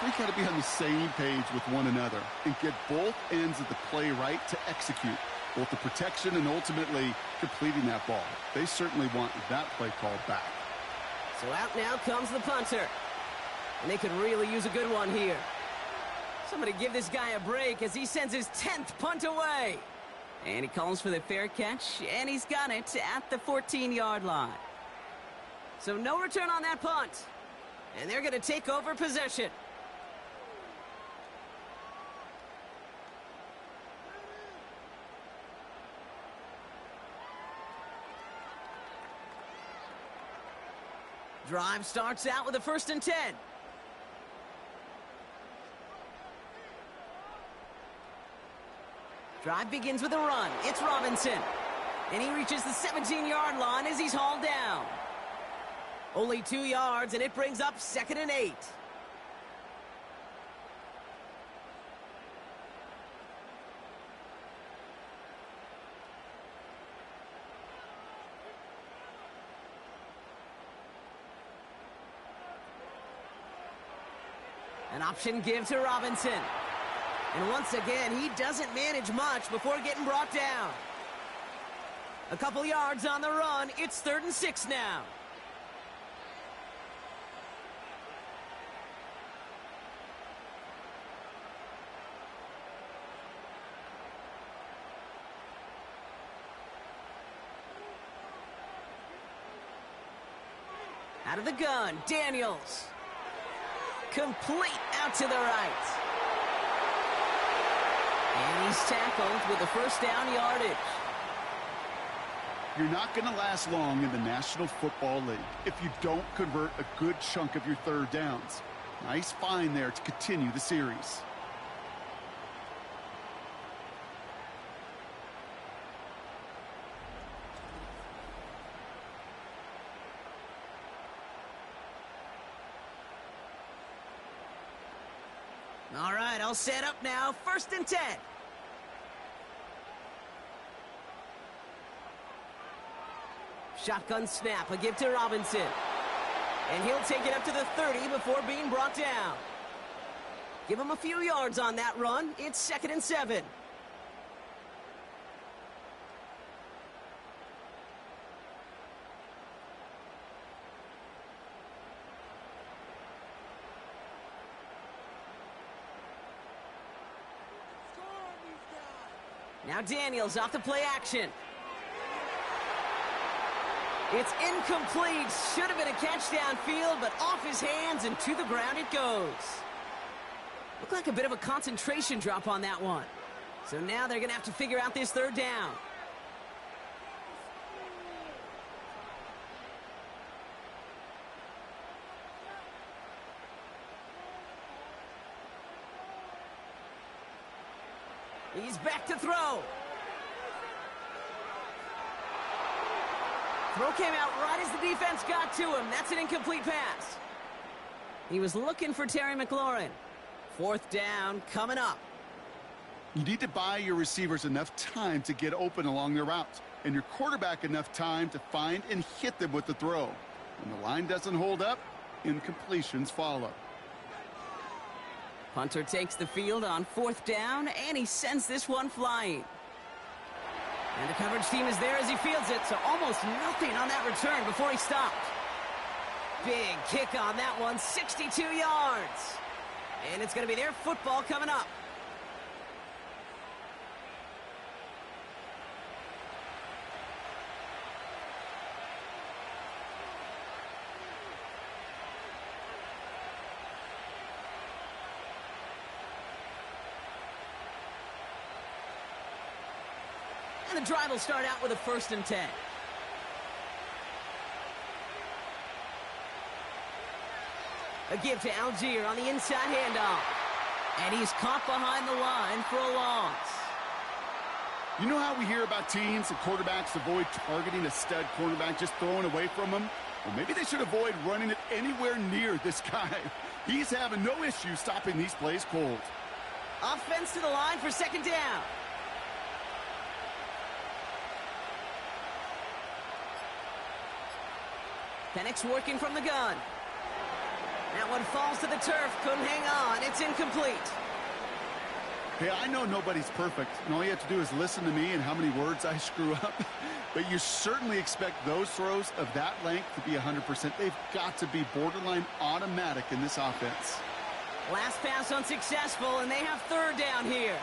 we got to be on the same page with one another and get both ends of the play right to execute both the protection and ultimately completing that ball. They certainly want that play called back. So out now comes the punter. And they could really use a good one here. Somebody give this guy a break as he sends his 10th punt away. And he calls for the fair catch, and he's got it at the 14-yard line. So no return on that punt. And they're going to take over possession. Drive starts out with a 1st and 10. Drive begins with a run. It's Robinson. And he reaches the 17-yard line as he's hauled down. Only 2 yards, and it brings up 2nd and 8. An option give to Robinson. And once again, he doesn't manage much before getting brought down. A couple yards on the run. It's 3rd and 6 now. Out of the gun, Daniels. Complete out to the right. And he's tackled with a 1st down yardage. You're not going to last long in the National Football League if you don't convert a good chunk of your 3rd downs. Nice find there to continue the series. All right, I'll set up now. 1st and 10. Shotgun snap, a give to Robinson. And he'll take it up to the 30 before being brought down. Give him a few yards on that run. It's 2nd and 7. Now Daniels off the play action. It's incomplete. Should have been a catch downfield, but off his hands and to the ground it goes. Looked like a bit of a concentration drop on that one. So now they're going to have to figure out this 3rd down. He's back to throw. Throw came out right as the defense got to him. That's an incomplete pass. He was looking for Terry McLaurin. 4th down coming up. You need to buy your receivers enough time to get open along their routes, and your quarterback enough time to find and hit them with the throw. When the line doesn't hold up, incompletions follow. Punter takes the field on 4th down, and he sends this one flying. And the coverage team is there as he fields it, so almost nothing on that return before he stopped. Big kick on that one, 62 yards. And it's going to be their football coming up. And the drive will start out with a 1st and 10. A give to Algier on the inside handoff. And he's caught behind the line for a loss. You know how we hear about teams and quarterbacks avoid targeting a stud cornerback, just throwing away from him? Well, maybe they should avoid running it anywhere near this guy. He's having no issue stopping these plays cold. Offense to the line for second down. Penix working from the gun. That one falls to the turf. Couldn't hang on. It's incomplete. Hey, I know nobody's perfect, and all you have to do is listen to me and how many words I screw up. But you certainly expect those throws of that length to be 100%. They've got to be borderline automatic in this offense. Last pass unsuccessful, and they have third down here.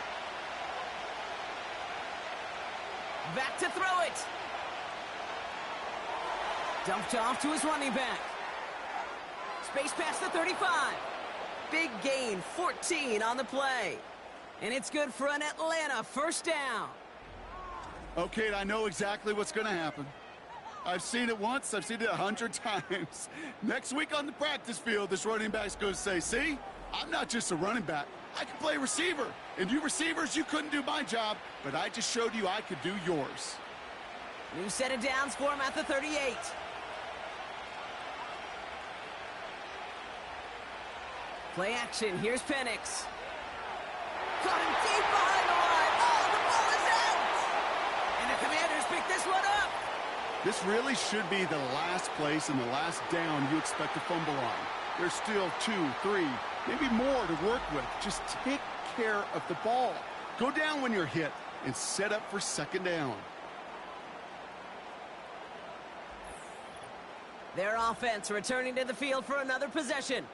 Back to throw it. Dumped off to his running back. Space past the 35. Big gain, 14 on the play. And it's good for an Atlanta first down. Okay, I know exactly what's going to happen. I've seen it once. I've seen it 100 times. Next week on the practice field, this running back's going to say, see, I'm not just a running back. I can play receiver. And you receivers, you couldn't do my job, but I just showed you I could do yours. New set of downs for him at the 38. Play action. Here's Penix. Got him deep behind the line. Oh, the ball is out! And the Commanders pick this one up. This really should be the last place and the last down you expect to fumble on. There's still 2, 3, maybe more to work with. Just take care of the ball. Go down when you're hit and set up for second down. Their offense returning to the field for another possession.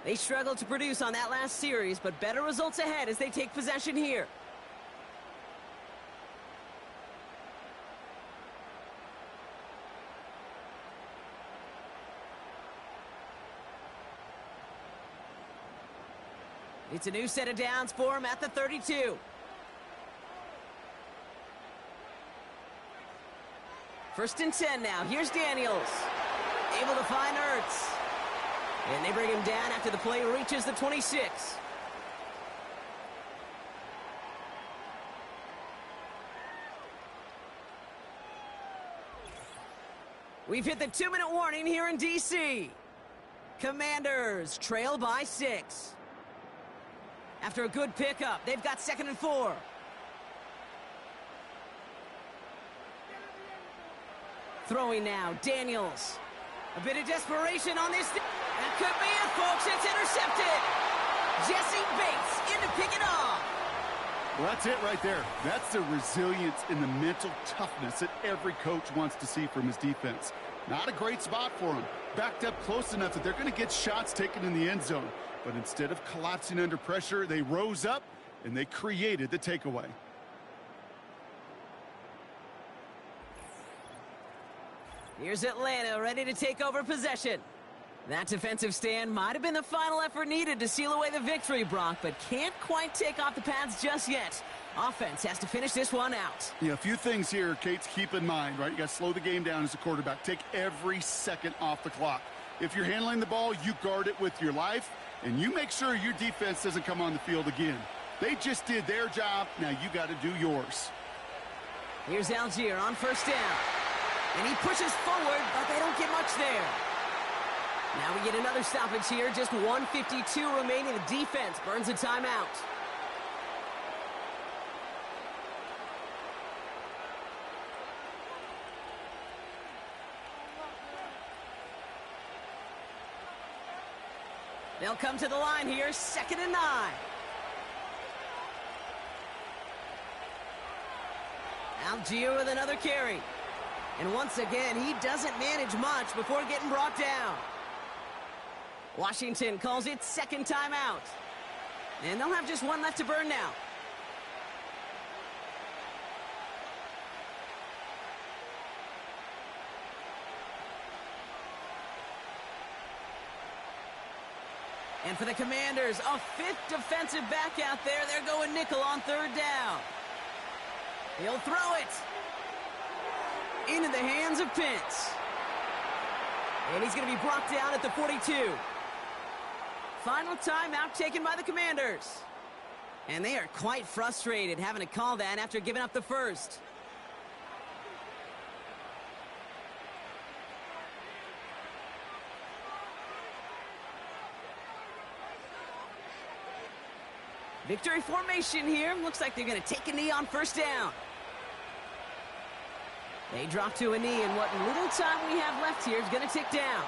They struggled to produce on that last series, but better results ahead as they take possession here. It's a new set of downs for him at the 32. First and 10 now. Here's Daniels. Able to find Ertz. And they bring him down after the play reaches the 26. We've hit the 2-minute warning here in D.C. Commanders trail by 6. After a good pickup, they've got 2nd and 4. Throwing now, Daniels. A bit of desperation on this. That could be it, folks. It's intercepted. Jesse Bates in to pick it off. Well, that's it right there. That's the resilience and the mental toughness that every coach wants to see from his defense. Not a great spot for him. Backed up close enough that they're going to get shots taken in the end zone. But instead of collapsing under pressure, they rose up and they created the takeaway. Here's Atlanta ready to take over possession. That defensive stand might have been the final effort needed to seal away the victory, Brock, but can't quite take off the pads just yet. Offense has to finish this one out. Yeah, a few things here, Kate, to keep in mind, right? You got to slow the game down as a quarterback. Take every second off the clock. If you're handling the ball, you guard it with your life, and you make sure your defense doesn't come on the field again. They just did their job. Now you got to do yours. Here's Algier on first down. And he pushes forward, but they don't get much there. Now we get another stoppage here. Just 1:52 remaining. The defense burns a timeout. They'll come to the line here. 2nd and 9. Algier with another carry. And once again, he doesn't manage much before getting brought down. Washington calls it second timeout. And they'll have just one left to burn now. And for the Commanders, a 5th defensive back out there. They're going nickel on 3rd down. He'll throw it into the hands of Pitts. And he's going to be brought down at the 42. Final timeout taken by the Commanders. And they are quite frustrated having to call that after giving up the first. Victory formation here. Looks like they're going to take a knee on first down. They drop to a knee, and what little time we have left here is going to tick down.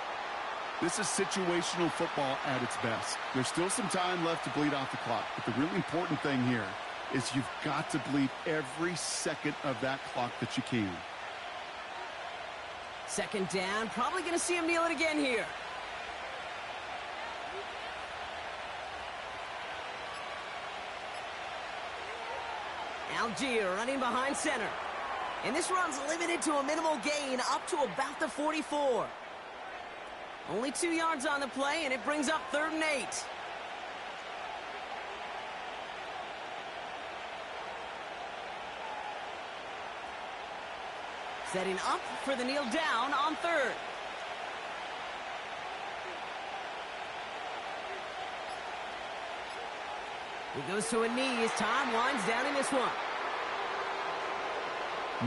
This is situational football at its best. There's still some time left to bleed off the clock, but the really important thing here is you've got to bleed every second of that clock that you can. Second down, probably going to see him kneel it again here. Algier running behind center. And this run's limited to a minimal gain up to about the 44. Only 2 yards on the play, and it brings up 3rd and 8. Setting up for the kneel down on 3rd. He goes to a knee as time winds down in this one.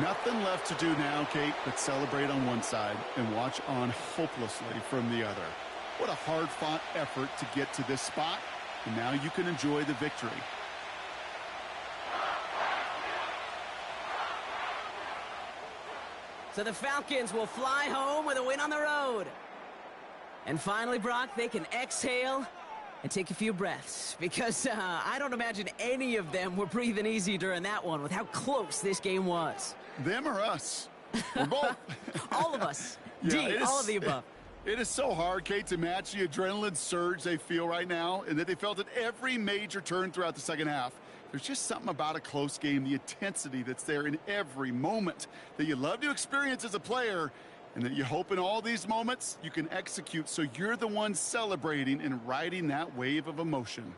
Nothing left to do now, Kate, but celebrate on one side and watch on hopelessly from the other. What a hard-fought effort to get to this spot, and now you can enjoy the victory. So the Falcons will fly home with a win on the road. And finally, Brock, they can exhale and take a few breaths, because I don't imagine any of them were breathing easy during that one with how close this game was. Them or us? We're both. All of us. Yeah, all of the above. It is so hard, Kate, to match the adrenaline surge they feel right now, and that they felt at every major turn throughout the second half. There's just something about a close game, the intensity that's there in every moment that you love to experience as a player, and that you hope in all these moments you can execute so you're the one celebrating and riding that wave of emotion.